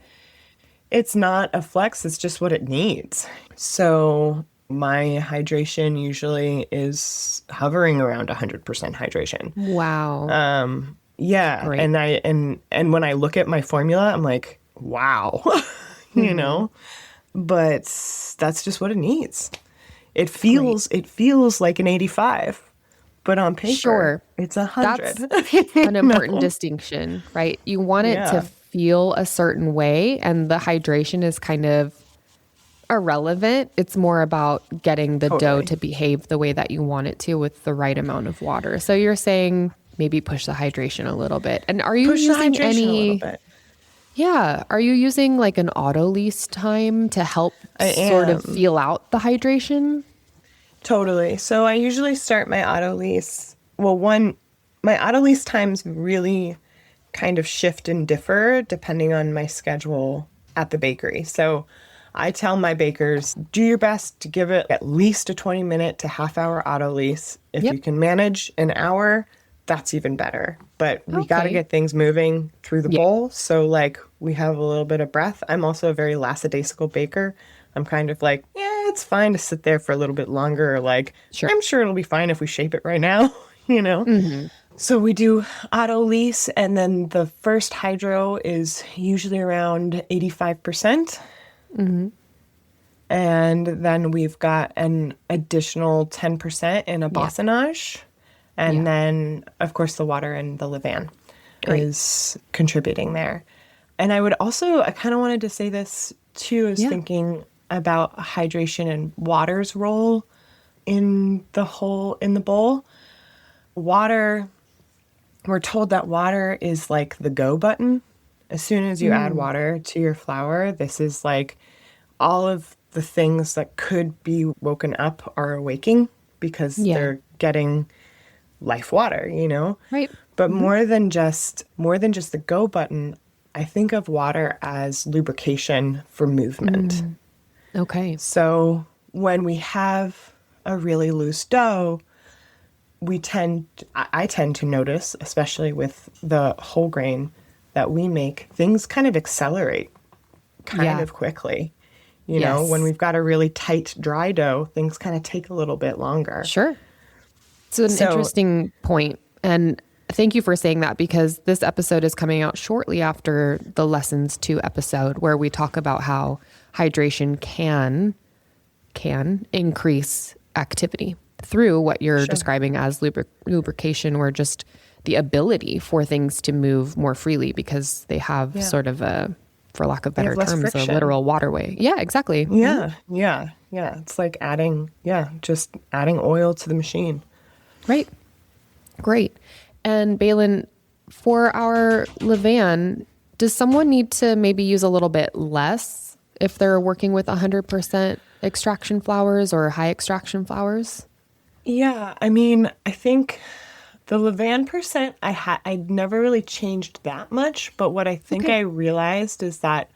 it's not a flex, it's just what it needs. So my hydration usually is hovering around 100% hydration. Wow. Yeah, Great. and when I look at my formula, I'm like, wow, you Mhm. know, but that's just what it needs. Great. It feels like an 85, but on paper, Sure. it's 100. That's You an important know? distinction, right? You want it to Yeah, feel a certain way, and the hydration is kind of irrelevant. It's more about getting the dough totally. to behave the way that you want it to with the right amount of water. So you're saying maybe push the hydration a little bit. And are you Push the using hydration a little any, bit. yeah, are you using like an auto lease time to help I sort of am. feel out the hydration? Totally. So I usually start my auto lease. Well, my auto lease times really kind of shift and differ depending on my schedule at the bakery. So I tell my bakers, do your best to give it at least a 20-minute to half-hour auto lease. If Yep. you can manage an hour, that's even better. But we got to Okay. get things moving through the Yeah. bowl. So, like, we have a little bit of breath. I'm also a very lackadaisical baker. I'm kind of like, yeah, it's fine to sit there for a little bit longer. Or like, Sure. I'm sure it'll be fine if we shape it right now, you know? Hmm. So we do auto lease, and then the first hydro is usually around 85%. Hmm. And then we've got an additional 10% in a Yeah. bossonage. And Yeah. then, of course, the water and the levain Great. is contributing there. And I kind of wanted to say this too, is Yeah. thinking about hydration and water's role in the bowl. Water, we're told that water is like the go button. As soon as you add Mm. water to your flour, this is like all of the things that could be woken up are awaking because Yeah. they're getting life water, you know? Right. But Hmm. more than just the go button, I think of water as lubrication for movement. Okay. So when we have a really loose dough, I tend to notice, especially with the whole grain that we make, things kind of accelerate kind Yeah. of quickly. You know, when Yes. we've got a really tight dry dough, things kind of take a little bit longer. Sure. It's an So, interesting point. And thank you for saying that because this episode is coming out shortly after the Lessons 2 episode where we talk about how hydration can increase activity through what you're sure. describing as lubrication or just the ability for things to move more freely because they have Yeah. sort of a, for lack of They better have less terms, a friction. literal waterway. Yeah, exactly. Yeah, yeah, yeah. It's like just adding oil to the machine. Right. Great. And Baylin, for our levain, does someone need to maybe use a little bit less if they're working with 100% extraction flours or high extraction flours? Yeah, I mean, I think the levain percent I'd never really changed that much, but what I think Okay. I realized is that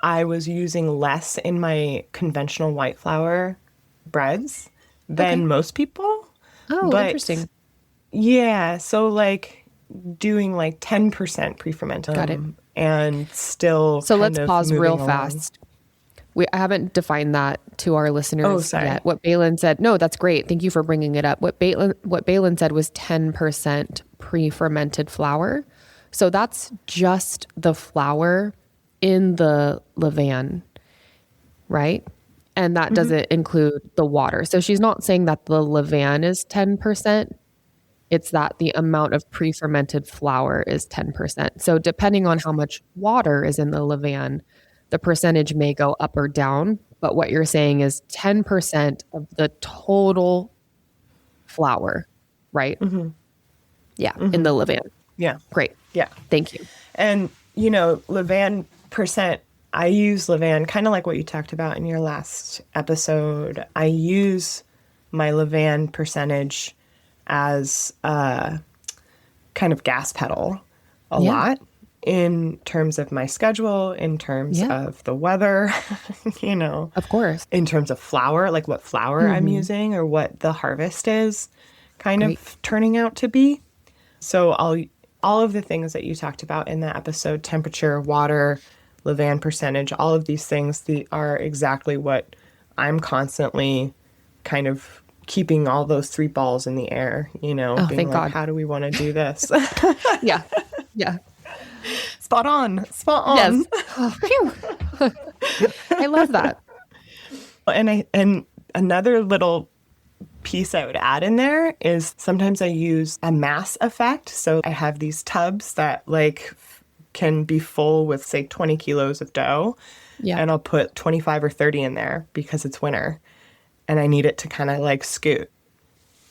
I was using less in my conventional white flour breads Okay. than most people. Oh, But interesting. yeah, so like doing like 10% pre-fermented Got it. and still So let's kind of pause real moving along. fast. I haven't defined that to our Oh, listeners sorry. yet. What Baylin said, no, that's great. Thank you for bringing it up. What Baylin said was 10% pre-fermented flour. So that's just the flour in the levain, right? And that doesn't include the water. So she's not saying that the levain is 10%. It's that the amount of pre-fermented flour is 10%. So depending on how much water is in the levain, the percentage may go up or down. But what you're saying is 10% of the total flour, right? Yeah, in the levain. Yeah. Great. Yeah. Thank you. And, you know, levain percent, I use levain kind of like what you talked about in your last episode. I use my levain percentage as a kind of gas pedal a Yeah. lot. in terms of my schedule, in terms Yeah. of the weather, you know, Of course. in terms of flour, like what flour I'm using or what the harvest is kind Great. of turning out to be. So all of the things that you talked about in that episode, temperature, water, levain percentage, all of these things are exactly what I'm constantly kind of keeping all those three balls in the air, you know, Oh, being thank like, God. how do we want to do this? Yeah. Yeah. Spot on. Spot Yes. on. Oh, phew. I love that. And another little piece I would add in there is sometimes I use a mass effect. So I have these tubs that like can be full with say 20 kilos of dough. Yeah. And I'll put 25 or 30 in there because it's winter and I need it to kind of like scoot.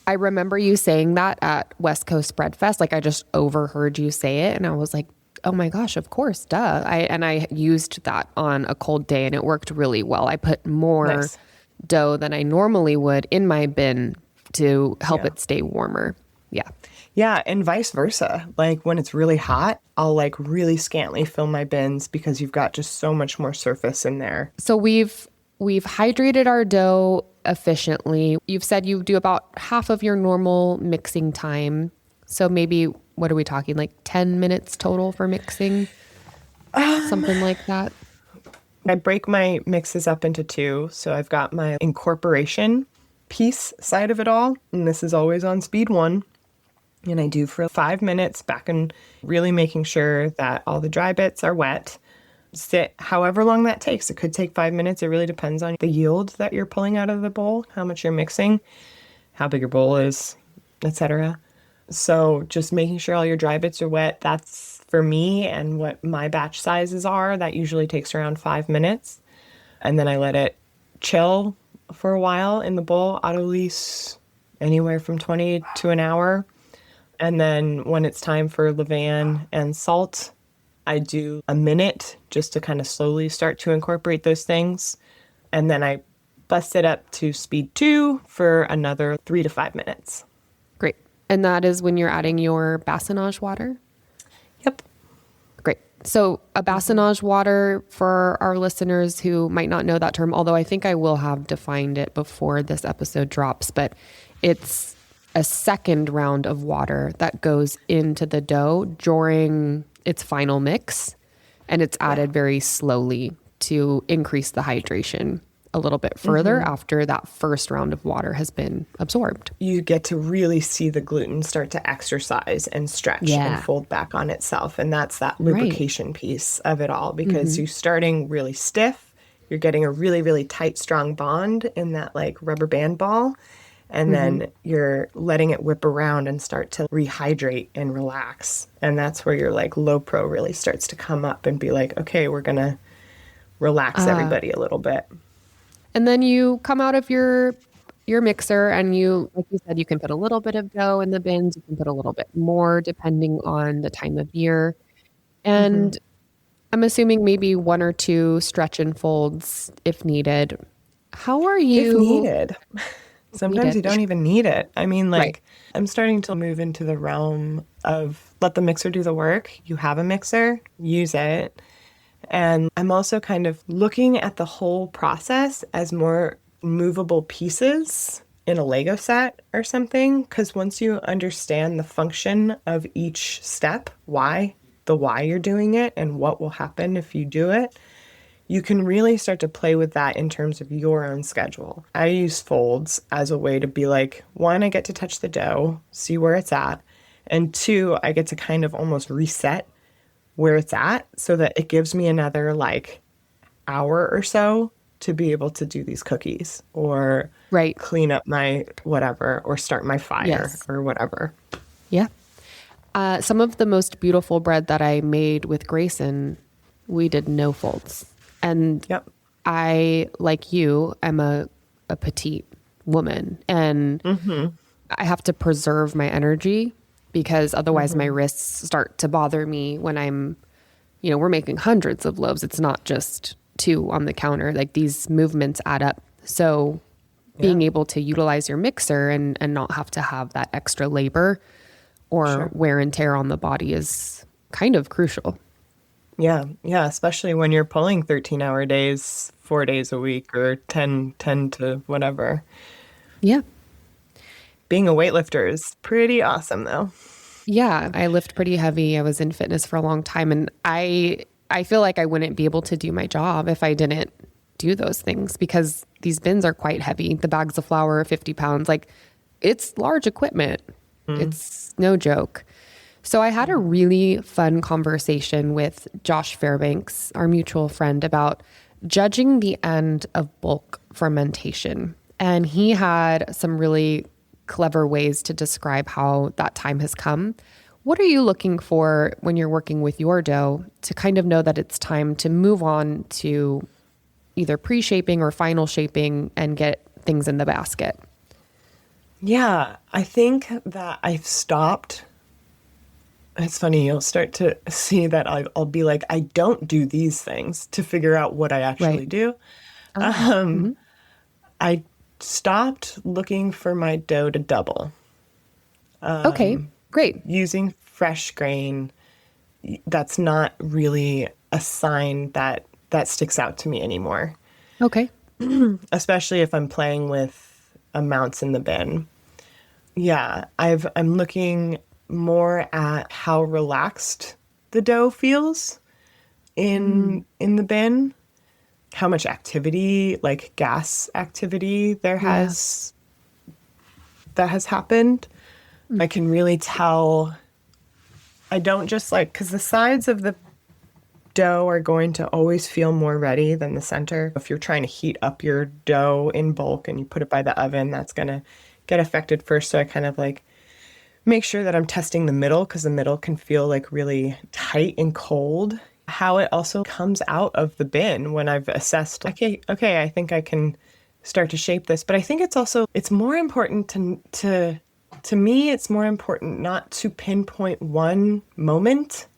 I remember you saying that at West Coast Bread Fest. Like I just overheard you say it and I was like, oh my gosh, of course, duh. I used that on a cold day and it worked really well. I put more Nice. dough than I normally would in my bin to help Yeah. it stay warmer. Yeah. Yeah, and vice versa. Like when it's really hot, I'll like really scantily fill my bins because you've got just so much more surface in there. So we've hydrated our dough efficiently. You've said you do about half of your normal mixing time. So maybe, what are we talking, like 10 minutes total for mixing? Something like that. I break my mixes up into two. So I've got my incorporation piece side of it all, and this is always on speed 1. And I do for 5 minutes back and really making sure that all the dry bits are wet. Sit however long that takes. It could take 5 minutes. It really depends on the yield that you're pulling out of the bowl, how much you're mixing, how big your bowl is, etc. So just making sure all your dry bits are wet. That's for me and what my batch sizes are. That usually takes around 5 minutes. And then I let it chill for a while in the bowl, auto lease anywhere from 20 to an hour. And then when it's time for levain and salt, I do a minute just to kind of slowly start to incorporate those things. And then I bust it up to speed 2 for another 3 to 5 minutes. Great. And that is when you're adding your bassinage water? Yep. Great. So a bassinage water, for our listeners who might not know that term, although I think I will have defined it before this episode drops, but it's a second round of water that goes into the dough during its final mix, and it's added very slowly to increase the hydration a little bit further after that first round of water has been absorbed. You get to really see the gluten start to exercise and stretch and fold back on itself. And that's that lubrication piece of it all, because you're starting really stiff. You're getting a really, really tight, strong bond in that like rubber band ball. And then you're letting it whip around and start to rehydrate and relax. And that's where your like low pro really starts to come up and be like, okay, we're going to relax everybody a little bit. And then you come out of your mixer and you, like you said, you can put a little bit of dough in the bins. You can put a little bit more depending on the time of year. And I'm assuming maybe 1 or 2 stretch and folds if needed. How are you? If needed. Sometimes you don't even need it. I mean, like, I'm starting to move into the realm of let the mixer do the work. You have a mixer, use it. And I'm also kind of looking at the whole process as more movable pieces in a Lego set or something. Because once you understand the function of each step, why you're doing it and what will happen if you do it, you can really start to play with that in terms of your own schedule. I use folds as a way to be like, 1, I get to touch the dough, see where it's at. And 2, I get to kind of almost reset where it's at so that it gives me another like hour or so to be able to do these cookies or clean up my whatever or start my fire or whatever. Yeah. Some of the most beautiful bread that I made with Grayson, we did no folds. And I, like you, I'm a petite woman and I have to preserve my energy because otherwise my wrists start to bother me when I'm, we're making hundreds of loaves. It's not just 2 on the counter. Like these movements add up. So being able to utilize your mixer and not have to have that extra labor or wear and tear on the body is kind of crucial. Yeah. Yeah. Especially when you're pulling 13-hour days, 4 days a week or 10 to whatever. Yeah. Being a weightlifter is pretty awesome though. Yeah, I lift pretty heavy. I was in fitness for a long time, and I feel like I wouldn't be able to do my job if I didn't do those things, because these bins are quite heavy. The bags of flour are 50 pounds. Like, it's large equipment. It's no joke. So I had a really fun conversation with Josh Fairbanks, our mutual friend, about judging the end of bulk fermentation. And he had some really clever ways to describe how that time has come. What are you looking for when you're working with your dough to kind of know that it's time to move on to either pre-shaping or final shaping and get things in the basket? Yeah, I think that I've stopped. It's funny, you'll start to see that I'll be like, I don't do these things to figure out what I actually Right. do. I stopped looking for my dough to double. Okay, great. Using fresh grain, that's not really a sign that sticks out to me anymore, Okay. especially if I'm playing with amounts in the bin. Yeah, I'm looking more at how relaxed the dough feels in the bin, how much activity, like gas activity that has happened. I can really tell. I don't just like, because the sides of the dough are going to always feel more ready than the center. If you're trying to heat up your dough in bulk and you put it by the oven, that's going to get affected first. So I kind of like make sure that I'm testing the middle, because the middle can feel like really tight and cold. How it also comes out of the bin when I've assessed, okay, I think I can start to shape this. But I think it's more important to me, it's more important not to pinpoint one moment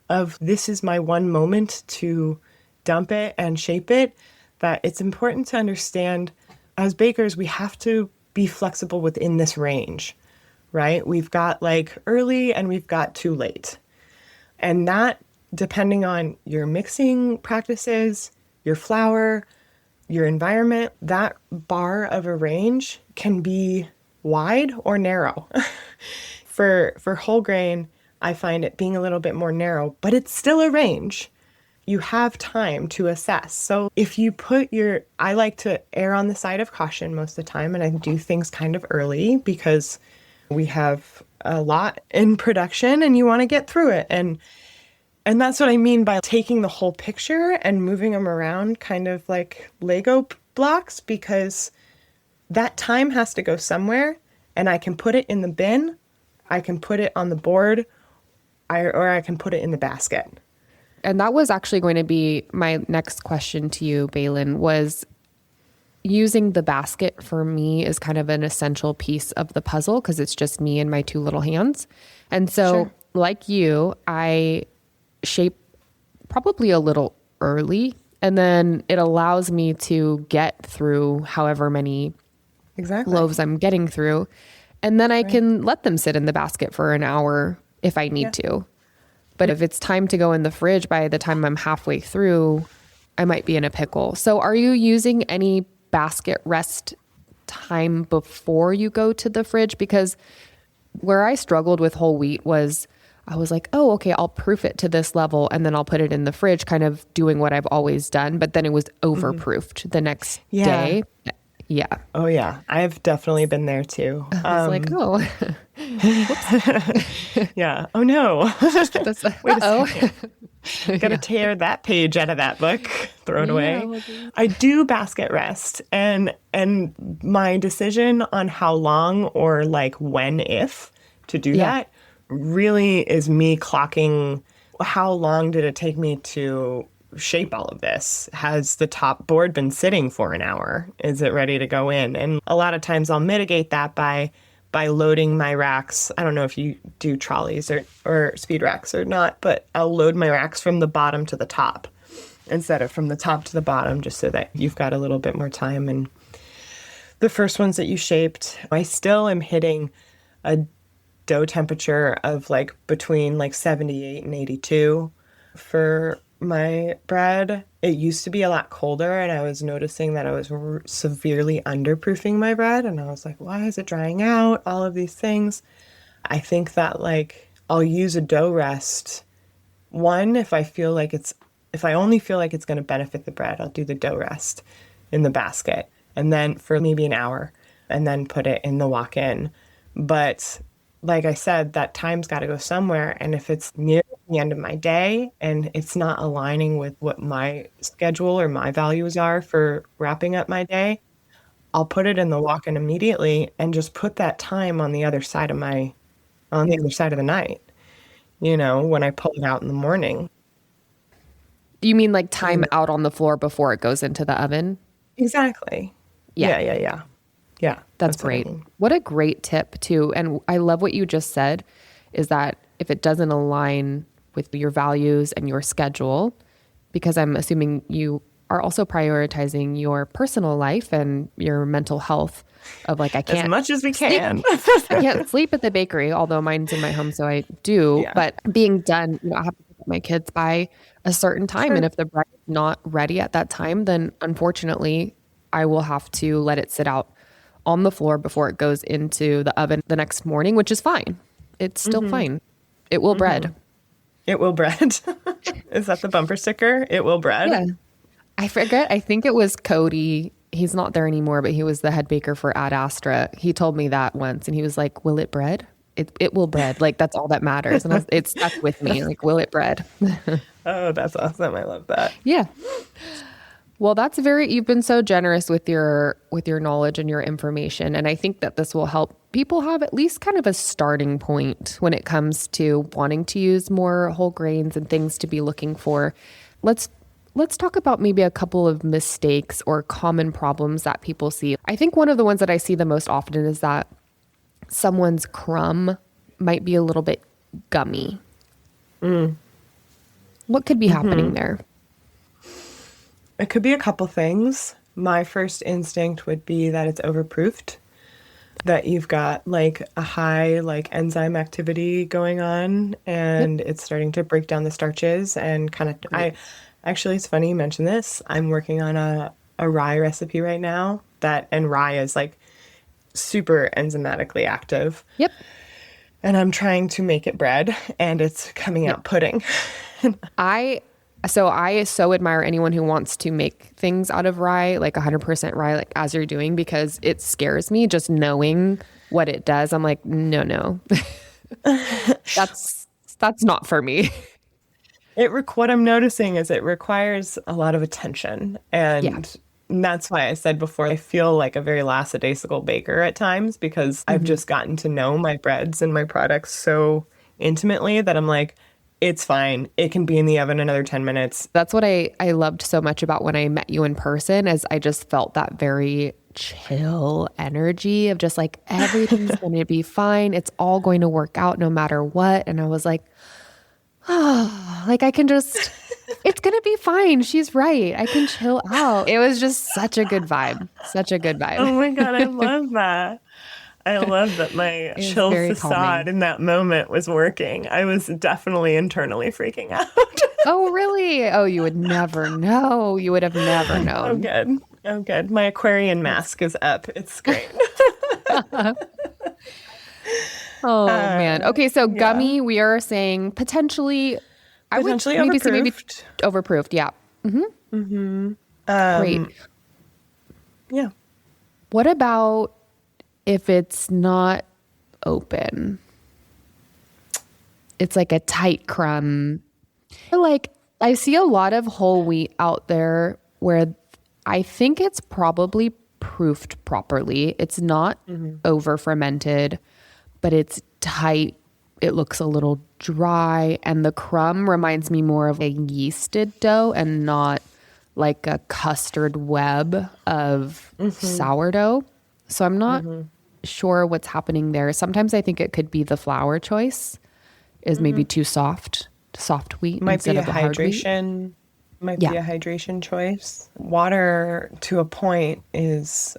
of this is my one moment to dump it and shape it, that it's important to understand as bakers, we have to be flexible within this range, right? We've got like early and we've got too late. And that, depending on your mixing practices, your flour, your environment, that bar of a range can be wide or narrow. For whole grain, I find it being a little bit more narrow, but it's still a range. You have time to assess. So if you I like to err on the side of caution most of the time, and I do things kind of early because we have a lot in production and you want to get through it. And that's what I mean by taking the whole picture and moving them around kind of like Lego blocks, because that time has to go somewhere, and I can put it in the bin, I can put it on the board, or I can put it in the basket. And that was actually going to be my next question to you, Baylin, was using the basket for me is kind of an essential piece of the puzzle, because it's just me and my two little hands. And so Sure. like you, I shape probably a little early, and then it allows me to get through however many loaves I'm getting through. And then I can let them sit in the basket for an hour if I need to. But if it's time to go in the fridge, by the time I'm halfway through, I might be in a pickle. So are you using any basket rest time before you go to the fridge? Because where I struggled with whole wheat was I was like, oh, okay, I'll proof it to this level and then I'll put it in the fridge, kind of doing what I've always done. But then it was overproofed the next day. Yeah. Oh, yeah. I've definitely been there too. I was like, oh. Yeah. Oh, no. Wait a second. Gotta tear that page out of that book, throw it away. I do basket rest, and my decision on how long or like when, if to do that really is me clocking how long did it take me to shape all of this. Has the top board been sitting for an hour? Is it ready to go in? And a lot of times I'll mitigate that by loading my racks. I don't know if you do trolleys or speed racks or not, but I'll load my racks from the bottom to the top instead of from the top to the bottom, just so that you've got a little bit more time. And the first ones that you shaped, I still am hitting a dough temperature of like between like 78 and 82 for My bread, it used to be a lot colder, and I was noticing that I was severely underproofing my bread. And I was like, why is it drying out? All of these things. I think that like I'll use a dough rest. One, if I only feel like it's going to benefit the bread, I'll do the dough rest in the basket and then for maybe an hour and then put it in the walk-in. But like I said, that time's got to go somewhere. And if it's near the end of my day and it's not aligning with what my schedule or my values are for wrapping up my day, I'll put it in the walk-in immediately and just put that time on the other side of the night, when I pull it out in the morning. You mean like time out on the floor before it goes into the oven? Exactly. Yeah. Yeah. That's great. What a great tip too. And I love what you just said is that if it doesn't align with your values and your schedule, because I'm assuming you are also prioritizing your personal life and your mental health of like, I can't. As much as we can. I can't sleep at the bakery, although mine's in my home, so I do. Yeah. But being done, I have to pick up my kids by a certain time. Sure. And if the bread is not ready at that time, then unfortunately, I will have to let it sit out on the floor before it goes into the oven the next morning, which is fine. It's still fine. It will bread. It will bread. Is that the bumper sticker? It will bread. Yeah. I forget. I think it was Cody. He's not there anymore, but he was the head baker for Ad Astra. He told me that once and he was like, will it bread? It will bread. Like that's all that matters. And it stuck with me. Like, will it bread? Oh, that's awesome. I love that. Yeah. Well, you've been so generous with your knowledge and your information. And I think that this will help people have at least kind of a starting point when it comes to wanting to use more whole grains and things to be looking for. Let's talk about maybe a couple of mistakes or common problems that people see. I think one of the ones that I see the most often is that someone's crumb might be a little bit gummy. What could be happening there? It could be a couple things. My first instinct would be that it's overproofed, that you've got like a high like enzyme activity going on and it's starting to break down the starches and kind of, actually, it's funny you mention this. I'm working on a rye recipe right now and rye is like super enzymatically active. Yep. And I'm trying to make it bread and it's coming out pudding. I so admire anyone who wants to make things out of rye, like 100% rye, like as you're doing, because it scares me just knowing what it does. I'm like, no, that's not for me. What I'm noticing is it requires a lot of attention. And that's why I said before, I feel like a very lackadaisical baker at times because I've just gotten to know my breads and my products so intimately that I'm like, it's fine. It can be in the oven another 10 minutes. That's what I loved so much about when I met you in person, is I just felt that very chill energy of just like, everything's going to be fine. It's all going to work out no matter what. And I was like, like I can just, it's going to be fine. She's right. I can chill out. It was just such a good vibe. Such a good vibe. Oh my God. I love that. I love that my chill facade calming in that moment was working. I was definitely internally freaking out. Oh, really? Oh, you would never know. You would have never known. Oh, good. Oh, good. My Aquarian mask is up. It's great. Oh, man. Okay, so gummy, we are saying potentially overproofed. Maybe overproofed, yeah. Great. Yeah. What about if it's not open? It's like a tight crumb. Like I see a lot of whole wheat out there where I think it's probably proofed properly. It's not over fermented, but it's tight. It looks a little dry, and the crumb reminds me more of a yeasted dough and not like a custard web of sourdough. So I'm not sure what's happening there. Sometimes I think it could be the flour choice is maybe too soft wheat instead of the hard wheat. Might be a hydration choice. Water to a point is,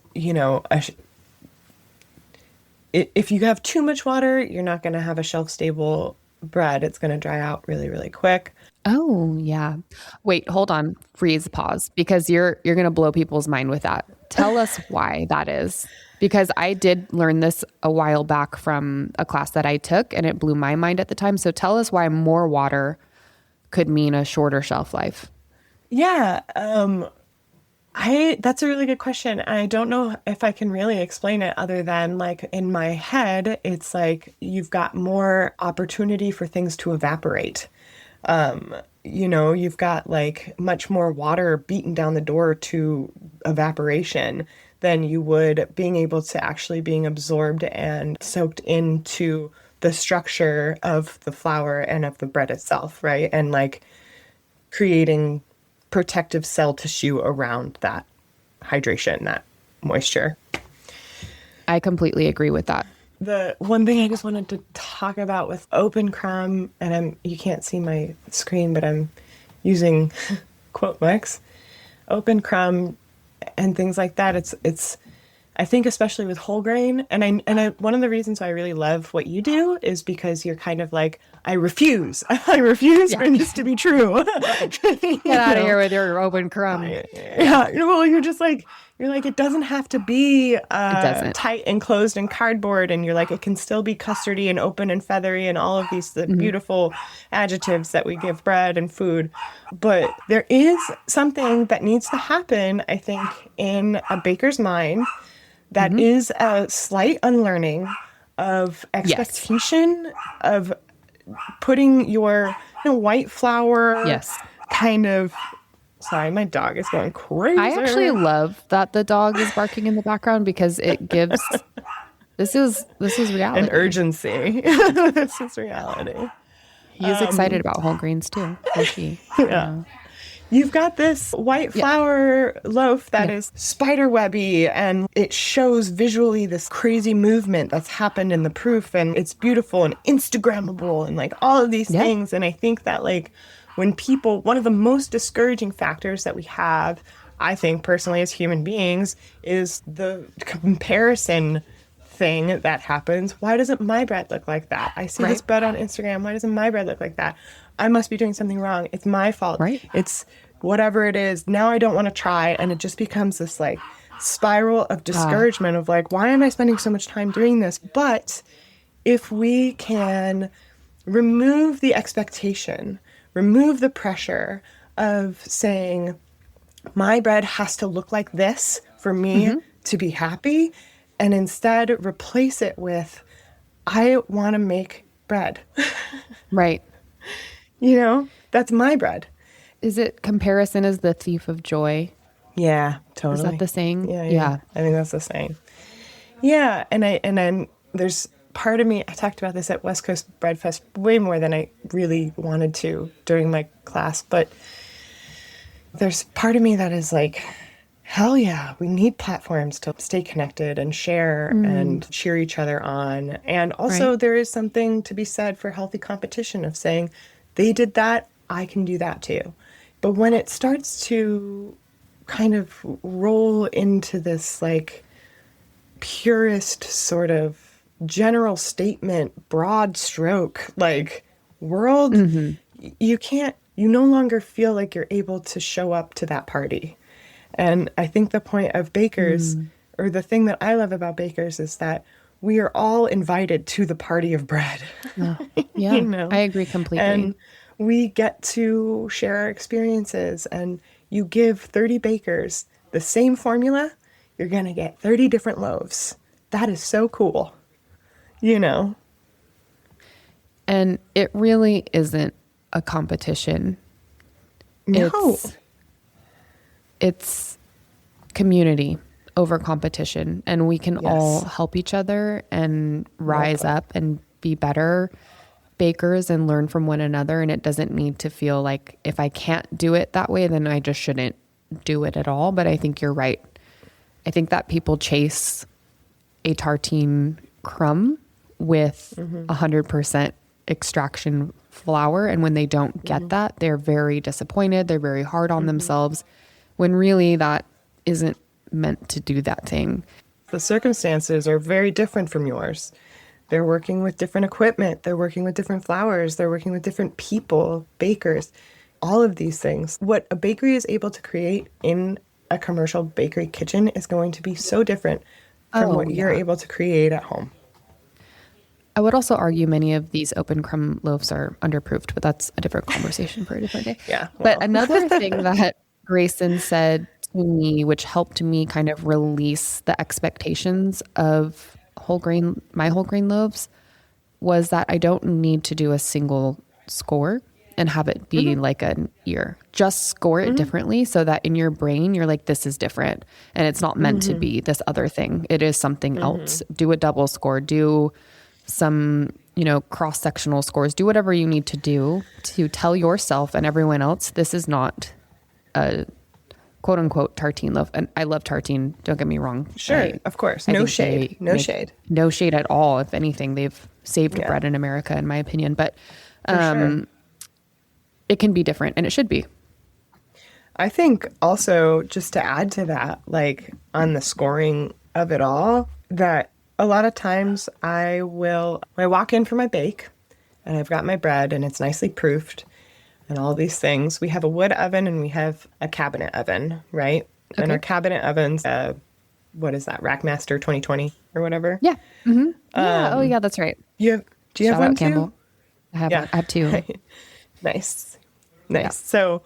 if you have too much water, you're not going to have a shelf-stable bread. It's going to dry out really, really quick. Oh, yeah. Wait, hold on. Freeze, pause, because you're going to blow people's mind with that. Tell us why that is. Because I did learn this a while back from a class that I took and it blew my mind at the time. So tell us why more water could mean a shorter shelf life. Yeah, I that's a really good question. I don't know if I can really explain it other than like in my head, it's like you've got more opportunity for things to evaporate. You've got like much more water beaten down the door to evaporation than you would being able to actually being absorbed and soaked into the structure of the flour and of the bread itself, right? And like creating protective cell tissue around that hydration, that moisture. I completely agree with that. The one thing I just wanted to talk about with open crumb, and you can't see my screen, but I'm using quote marks, open crumb and things like that. It's I think especially with whole grain, and I one of the reasons why I really love what you do is because you're kind of like, I refuse. I refuse for this to be true. Get out of here with your open crumb. Yeah. Well, you're like, it doesn't have to be doesn't. tight and closed and cardboard. And you're like, it can still be custardy and open and feathery and all of these beautiful adjectives that we give bread and food. But there is something that needs to happen, I think, in a baker's mind that is a slight unlearning of expectation of putting your white flour kind of. Sorry, my dog is going crazy. I actually love that the dog is barking in the background because it gives this is reality. An urgency. This is reality. He's excited about whole grains too. Or she. Yeah. You've got this white flour loaf that is spider webby, and it shows visually this crazy movement that's happened in the proof, and it's beautiful and Instagrammable and like all of these things. And I think that like when people, one of the most discouraging factors that we have, I think personally as human beings, is the comparison thing that happens. Why doesn't my bread look like that? I see this bread on Instagram. Why doesn't my bread look like that? I must be doing something wrong. It's my fault. Right. It's whatever it is. Now I don't want to try. And it just becomes this like spiral of discouragement of like, why am I spending so much time doing this? But if we can remove the expectation, remove the pressure of saying, my bread has to look like this for me to be happy, and instead replace it with, I want to make bread. Right. That's my bread. Is it comparison is the thief of joy? Yeah, totally. Is that the saying? Yeah. I think that's the saying. Yeah, and then there's part of me, I talked about this at West Coast Bread Fest way more than I really wanted to during my class, but there's part of me that is like, hell yeah, we need platforms to stay connected and share and cheer each other on. And also there is something to be said for healthy competition of saying, they did that, I can do that too. But when it starts to kind of roll into this like purist sort of general statement, broad stroke, like world, you no longer feel like you're able to show up to that party. And I think the point of bakers, or the thing that I love about bakers, is that we are all invited to the party of bread. Yeah, I agree completely. And we get to share our experiences, and you give 30 bakers the same formula, you're going to get 30 different loaves. That is so cool. And it really isn't a competition. No. It's community over competition, and we can all help each other and rise up and be better bakers and learn from one another. And it doesn't need to feel like if I can't do it that way, then I just shouldn't do it at all. But I think you're right. I think that people chase a tartine crumb with 100% extraction flour. And when they don't get that, they're very disappointed. They're very hard on themselves, when really that isn't meant to do that thing. The circumstances are very different from yours. They're working with different equipment. They're working with different flours. They're working with different people, bakers, all of these things. What a bakery is able to create in a commercial bakery kitchen is going to be so different from what you're able to create at home. I would also argue many of these open crumb loaves are underproofed, but that's a different conversation for a different day. Yeah. Well. But another thing that Grayson said to me, which helped me kind of release the expectations of my whole grain loaves, was that I don't need to do a single score and have it be like an ear. Just score it differently so that in your brain, you're like, this is different. And it's not meant to be this other thing. It is something else. Do a double score, do some, cross-sectional scores, do whatever you need to do to tell yourself and everyone else, this is not a quote unquote tartine loaf. And I love tartine. Don't get me wrong. Sure. Of course. No shade. No shade. No shade at all. If anything, they've saved bread in America, in my opinion, but, it can be different and it should be. I think also just to add to that, like on the scoring of it all, that a lot of times I walk in for my bake and I've got my bread and it's nicely proofed and all these things. We have a wood oven and we have a cabinet oven, right? Okay. And our cabinet oven's, what is that? Rackmaster 2020 or whatever? Yeah. Mm-hmm. Yeah. That's right. Do you have one too? Campbell. I have two. Nice. Yeah. So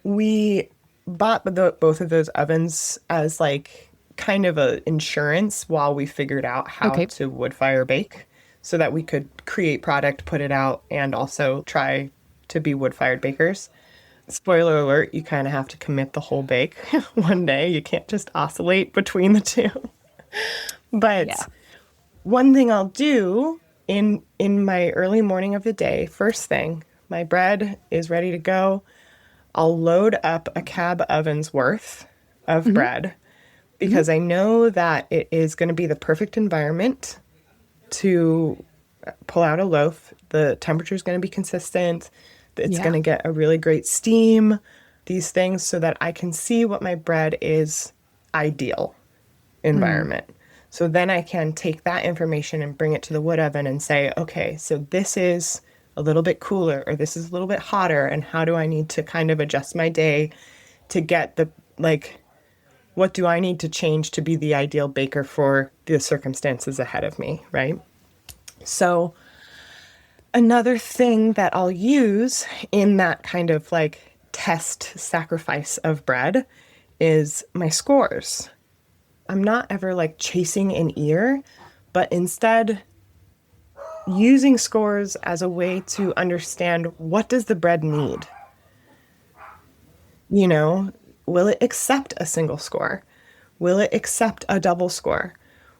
we bought both of those ovens as like kind of a insurance while we figured out how to wood fire bake so that we could create product, put it out, and also try to be wood fired bakers. Spoiler alert, you kind of have to commit the whole bake one day. You can't just oscillate between the two. But one thing I'll do in my early morning of the day, first thing, my bread is ready to go. I'll load up a cab oven's worth of bread because I know that it is going to be the perfect environment to pull out a loaf. The temperature is going to be consistent. It's going to get a really great steam, these things, so that I can see what my bread is ideal environment. So then I can take that information and bring it to the wood oven and say, okay, so this is a little bit cooler or this is a little bit hotter, and how do I need to kind of adjust my day to get what do I need to change to be the ideal baker for the circumstances ahead of me, right? So another thing that I'll use in that kind of like test sacrifice of bread is my scores. I'm not ever like chasing an ear, but instead using scores as a way to understand, what does the bread need? Will it accept a single score? Will it accept a double score?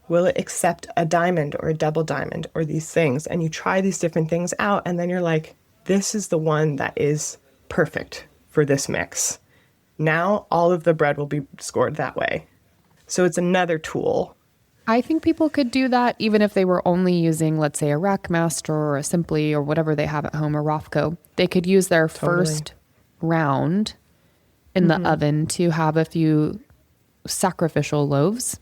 Will it accept a diamond or a double diamond or these things? And you try these different things out, and then you're like, this is the one that is perfect for this mix. Now all of the bread will be scored that way. So it's another tool. I think people could do that even if they were only using, let's say, a Rackmaster or a Simply or whatever they have at home, or Rothko. They could use their first round in the oven to have a few sacrificial loaves.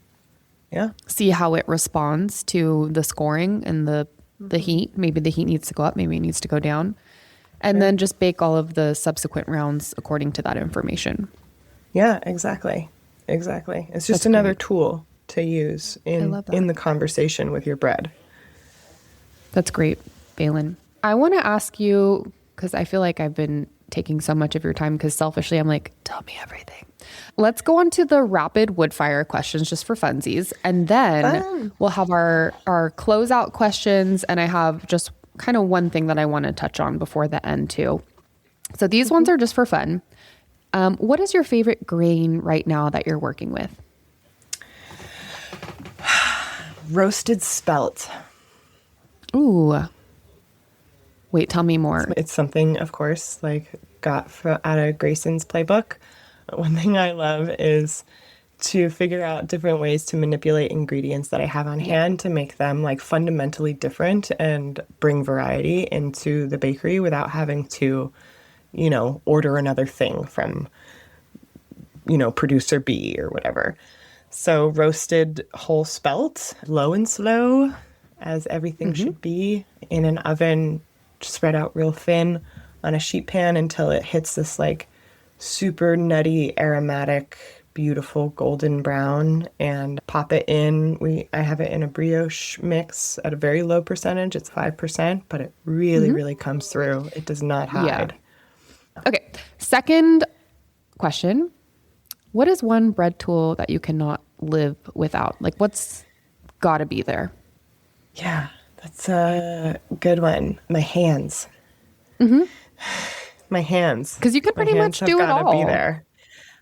Yeah. See how it responds to the scoring and the heat. Maybe the heat needs to go up, maybe it needs to go down. And then just bake all of the subsequent rounds according to that information. Yeah, exactly. It's just another tool to use in the conversation with your bread. That's great, Baylin. I want to ask you, because I feel like I've been taking so much of your time, because selfishly I'm like, tell me everything. Let's go on to the rapid wood fire questions just for funsies. And then we'll have our closeout questions. And I have just kind of one thing that I want to touch on before the end too. So these ones are just for fun. What is your favorite grain right now that you're working with? Roasted spelt. Ooh. Wait, tell me more. It's something, of course, got out of Grayson's playbook. One thing I love is to figure out different ways to manipulate ingredients that I have on hand to make them fundamentally different and bring variety into the bakery without having to, order another thing from, producer B or whatever. So roasted whole spelt, low and slow, as everything should be, in an oven, spread out real thin on a sheet pan until it hits this like super nutty, aromatic, beautiful golden brown, and pop it in. I have it in a brioche mix at a very low percentage. It's 5%, but it really, really comes through. It does not hide. Yeah. Okay. Second question. What is one bread tool that you cannot live without? Like, what's got to be there? Yeah, that's a good one. My hands. My hands. Because you can pretty much do it all. Be there.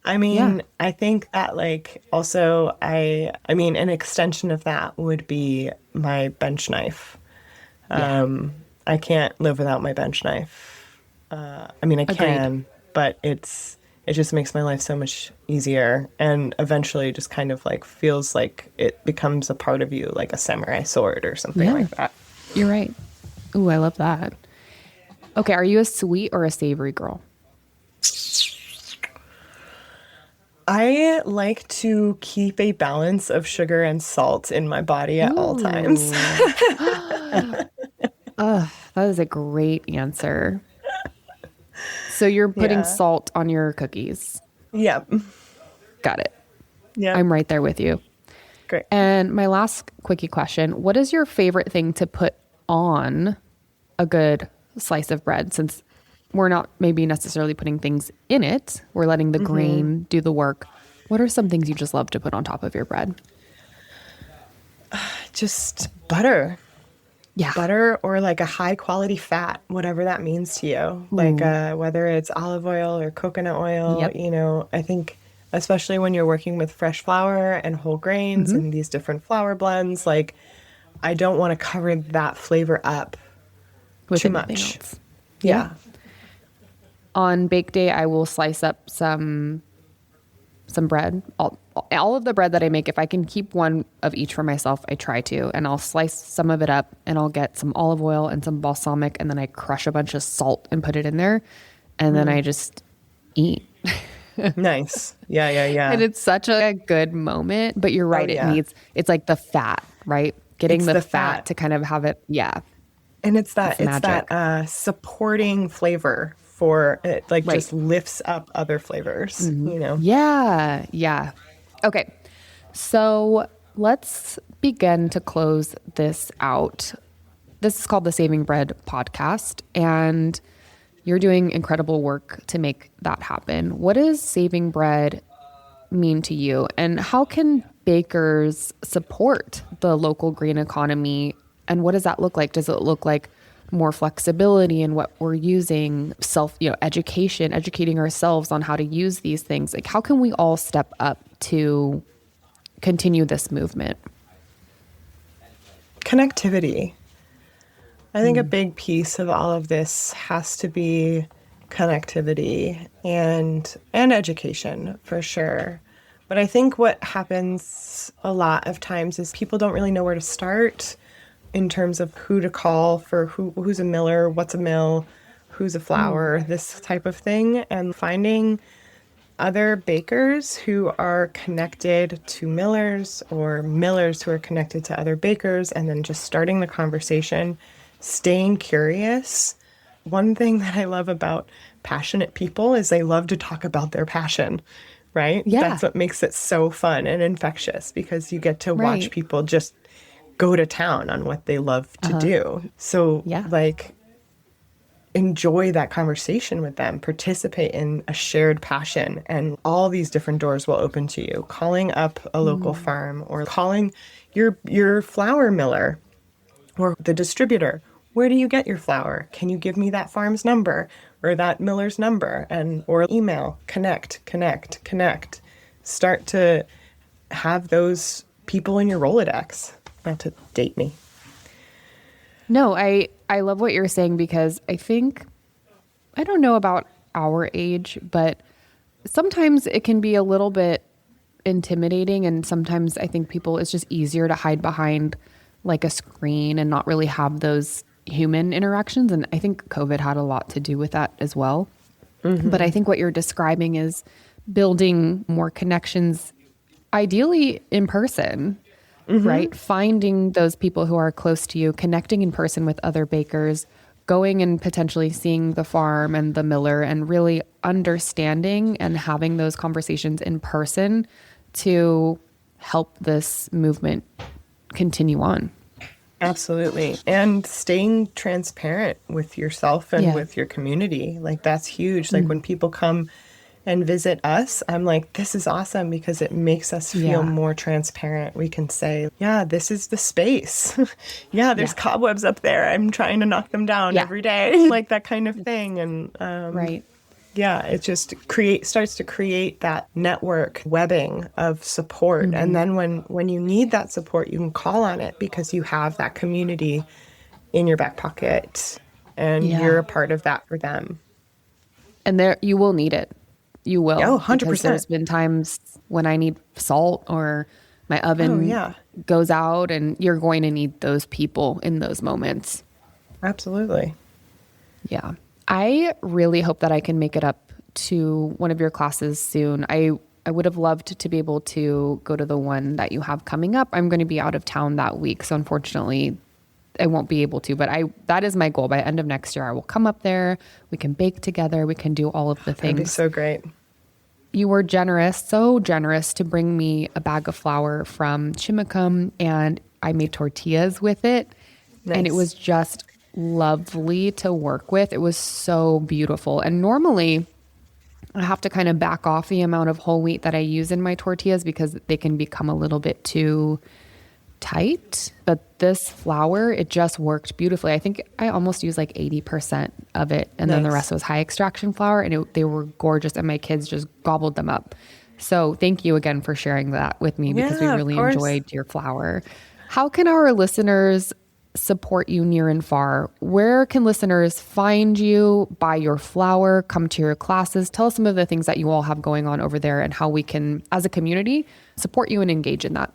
I mean, I think that like also I mean, an extension of that would be my bench knife. I can't live without my bench knife. I mean, I can, but it just makes my life so much easier, and eventually just kind of like feels like it becomes a part of you, like a samurai sword or something like that. You're right. Ooh, I love that. Okay, are you a sweet or a savory girl? I like to keep a balance of sugar and salt in my body at all times. That is a great answer. So you're putting salt on your cookies. Yep. Got it. Yeah. I'm right there with you. Great. And my last quickie question, what is your favorite thing to put on a good slice of bread? Since we're not maybe necessarily putting things in it, we're letting the grain do the work. What are some things you just love to put on top of your bread? Just butter. Yeah. Butter or like a high quality fat, whatever that means to you. Like whether it's olive oil or coconut oil, you know, I think especially when you're working with fresh flour and whole grains and these different flour blends, like I don't want to cover that flavor up with too anything much. Else. Yeah. On bake day, I will slice up some bread. All of the bread that I make, if I can keep one of each for myself, I try to. And I'll slice some of it up and I'll get some olive oil and some balsamic, and then I crush a bunch of salt and put it in there. And then I just eat. Nice. Yeah. And it's such a good moment. But you're right. It's like the fat, right? Getting the fat to kind of have it. Yeah. And it's that supporting flavor for it, like just lifts up other flavors, you know? Yeah. Yeah. Okay. So let's begin to close this out. This is called the Saving Bread podcast, and you're doing incredible work to make that happen. What does saving bread mean to you, and how can bakers support the local green economy? And what does that look like? Does it look like more flexibility in what we're using, educating ourselves on how to use these things? Like, how can we all step up to continue this movement? Connectivity. I think a big piece of all of this has to be connectivity and education for sure. But I think what happens a lot of times is people don't really know where to start in terms of who to call for who's a miller, what's a mill, who's a flour, this type of thing, and finding other bakers who are connected to millers or millers who are connected to other bakers, and then just starting the conversation, staying curious. One thing that I love about passionate people is they love to talk about their passion, right? Yeah. That's what makes it so fun and infectious, because you get to watch people just go to town on what they love to do. So like enjoy that conversation with them, participate in a shared passion, and all these different doors will open to you. Calling up a local farm, or calling your flour miller or the distributor. Where do you get your flour? Can you give me that farm's number or that miller's number? Or email, connect. Start to have those people in your Rolodex. Not to date me. No, I love what you're saying, because I don't know about our age, but sometimes it can be a little bit intimidating. And sometimes I think it's just easier to hide behind like a screen and not really have those human interactions. And I think COVID had a lot to do with that as well. But I think what you're describing is building more connections, ideally in person. right? Finding those people who are close to you, connecting in person with other bakers, going and potentially seeing the farm and the miller and really understanding and having those conversations in person to help this movement continue on. Absolutely. And staying transparent with yourself and with your community. Like, that's huge. Like, when people come and visit us, I'm like, this is awesome because it makes us feel more transparent. We can say, yeah, this is the space. There's cobwebs up there. I'm trying to knock them down every day. Like, that kind of thing. And Right. it just starts to create that network webbing of support. And then when you need that support, you can call on it because you have that community in your back pocket and you're a part of that for them. And there, you will need it. You will. Oh, 100%. Because there's been times when I need salt or my oven goes out, and you're going to need those people in those moments. Absolutely. Yeah. I really hope that I can make it up to one of your classes soon. I would have loved to be able to go to the one that you have coming up. I'm going to be out of town that week, so unfortunately I won't be able to, but that is my goal. By end of next year, I will come up there. We can bake together. We can do all of the things. That'd be so great. You were generous, so generous to bring me a bag of flour from Chimacum, and I made tortillas with it. Nice. And it was just lovely to work with. It was so beautiful. And normally I have to kind of back off the amount of whole wheat that I use in my tortillas because they can become a little bit too tight. But this flour, it just worked beautifully. I think I almost used like 80% of it. And then the rest was high extraction flour, and they were gorgeous. And my kids just gobbled them up. So thank you again for sharing that with me because we really enjoyed your flour. How can our listeners support you near and far? Where can listeners find you, buy your flour, come to your classes? Tell us some of the things that you all have going on over there and how we can, as a community, support you and engage in that.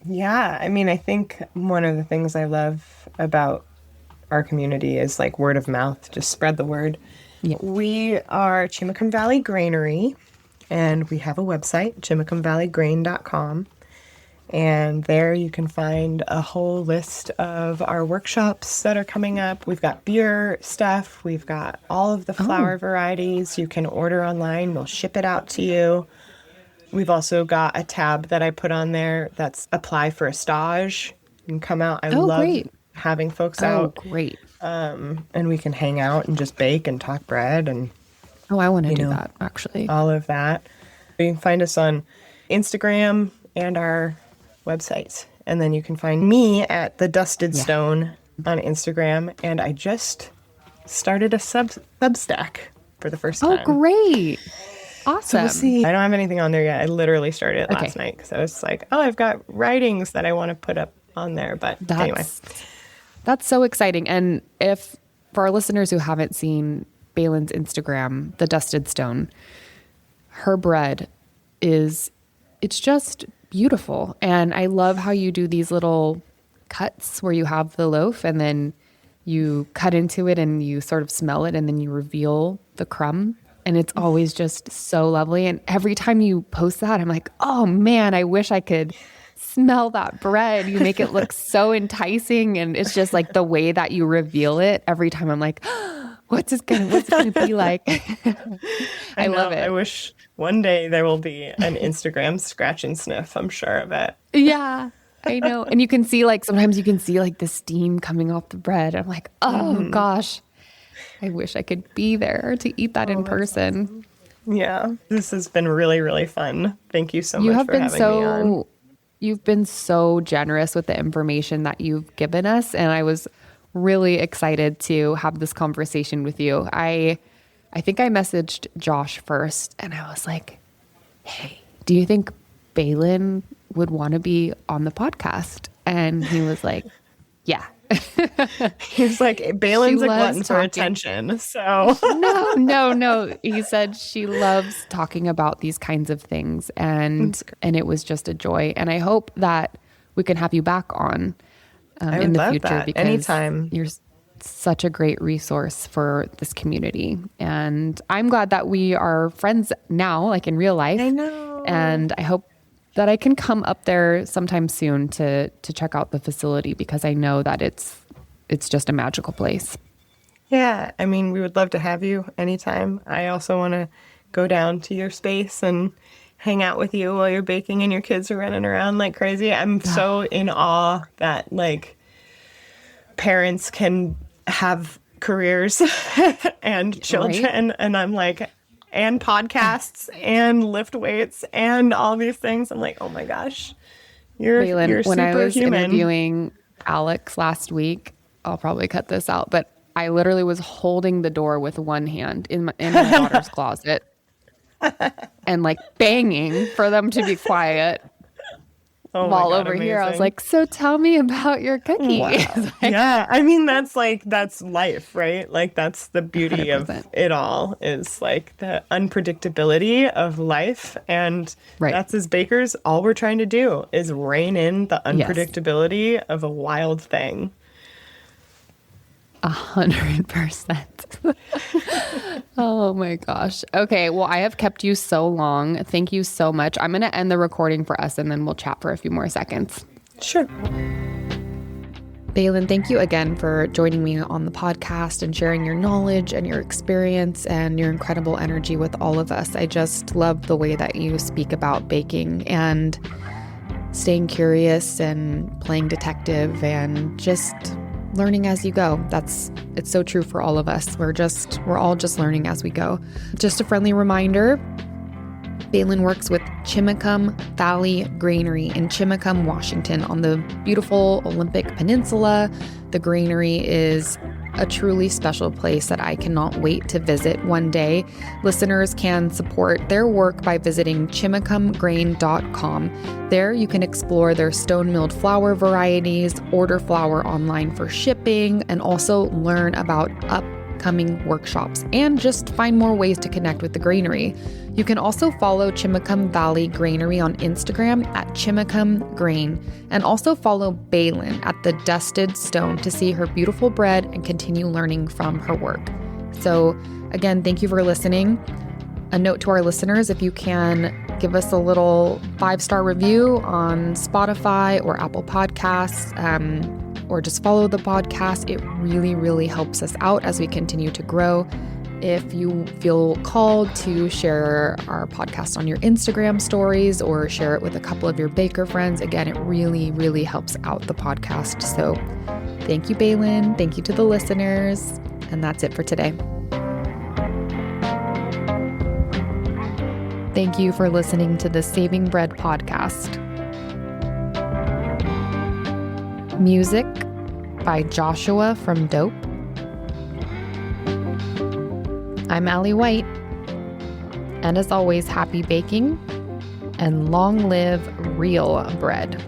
Yeah, I mean, I think one of the things I love about our community is like word of mouth, just spread the word. Yeah. We are Chimacum Valley Grainery, and we have a website, chimacumvalleygrain.com. And there you can find a whole list of our workshops that are coming up. We've got beer stuff. We've got all of the flour varieties. You can order online. We'll ship it out to you. We've also got a tab that I put on there that's apply for a stage. You can come out. I love having folks out. Oh, great. And we can hang out and just bake and talk bread. And I want to do that, actually. All of that. You can find us on Instagram and our website. And then you can find me at The Dusted Stone on Instagram. And I just started a Substack for the first time. Oh, great. Awesome. So we'll see. I don't have anything on there yet. I literally started it last night because I was like, I've got writings that I want to put up on there. But anyway. That's so exciting. And if, for our listeners who haven't seen Baylin's Instagram, The Dusted Stone, her bread it's just beautiful. And I love how you do these little cuts where you have the loaf and then you cut into it and you sort of smell it and then you reveal the crumb. And it's always just so lovely. And every time you post that, I'm like, oh man, I wish I could smell that bread. You make it look so enticing. And it's just like the way that you reveal it every time I'm like, oh, what's it gonna be like? I love it. I wish one day there will be an Instagram scratch and sniff. I'm sure of it. Yeah, I know. And you can see sometimes you can see the steam coming off the bread. I'm like, oh gosh. I wish I could be there to eat that in person. Awesome. Yeah, this has been really, really fun. Thank you so much for having me on. You've been so generous with the information that you've given us, and I was really excited to have this conversation with you. I think I messaged Josh first, and I was like, hey, do you think Baylin would want to be on the podcast? And he was like, yeah. He's like, Baylin's a glutton for attention. So no. He said she loves talking about these kinds of things, and it was just a joy. And I hope that we can have you back on in the future because anytime. You're such a great resource for this community. And I'm glad that we are friends now, in real life. I know. And I hope that I can come up there sometime soon to check out the facility, because I know that it's just a magical place. Yeah, I mean, we would love to have you anytime. I also want to go down to your space and hang out with you while you're baking and your kids are running around like crazy. I'm so in awe that like parents can have careers and children, right? And I'm like, and podcasts and lift weights and all these things. I'm like, oh my gosh, you're Baylin, when I was superhuman. interviewing Alex last week, I'll probably cut this out, but I literally was holding the door with one hand in my daughter's closet and like banging for them to be quiet. Oh while God, over amazing. here, I was like, so tell me about your cookie. Wow. Yeah, I mean, that's life, right? Like, that's the beauty 100%. of it all, is like the unpredictability of life. And that's, as bakers, all we're trying to do is rein in the unpredictability of a wild thing. 100%. Oh my gosh. Okay. Well, I have kept you so long. Thank you so much. I'm going to end the recording for us and then we'll chat for a few more seconds. Sure. Baylin, thank you again for joining me on the podcast and sharing your knowledge and your experience and your incredible energy with all of us. I just love the way that you speak about baking and staying curious and playing detective and just learning as you go. It's so true for all of us. We're all just learning as we go. Just a friendly reminder, Baylin works with Chimacum Valley Grainery in Chimacum, Washington, on the beautiful Olympic Peninsula. The granary is a truly special place that I cannot wait to visit one day. Listeners can support their work by visiting chimacumgrain.com. There you can explore their stone-milled flour varieties, order flour online for shipping, and also learn about upcoming workshops and just find more ways to connect with the granary. You can also follow Chimacum Valley Grainery on Instagram at Chimacum Grain, and also follow Baylin at The Dusted Stone to see her beautiful bread and continue learning from her work. So again, thank you for listening. A note to our listeners, if you can give us a little 5-star review on Spotify or Apple Podcasts, or just follow the podcast, it really, really helps us out as we continue to grow. If you feel called to share our podcast on your Instagram stories or share it with a couple of your baker friends, again, it really, really helps out the podcast. So thank you, Baylin. Thank you to the listeners. And that's it for today. Thank you for listening to the Saving Bread podcast. Music by Joshua from Dope. I'm Allie White, and as always, happy baking and long live real bread.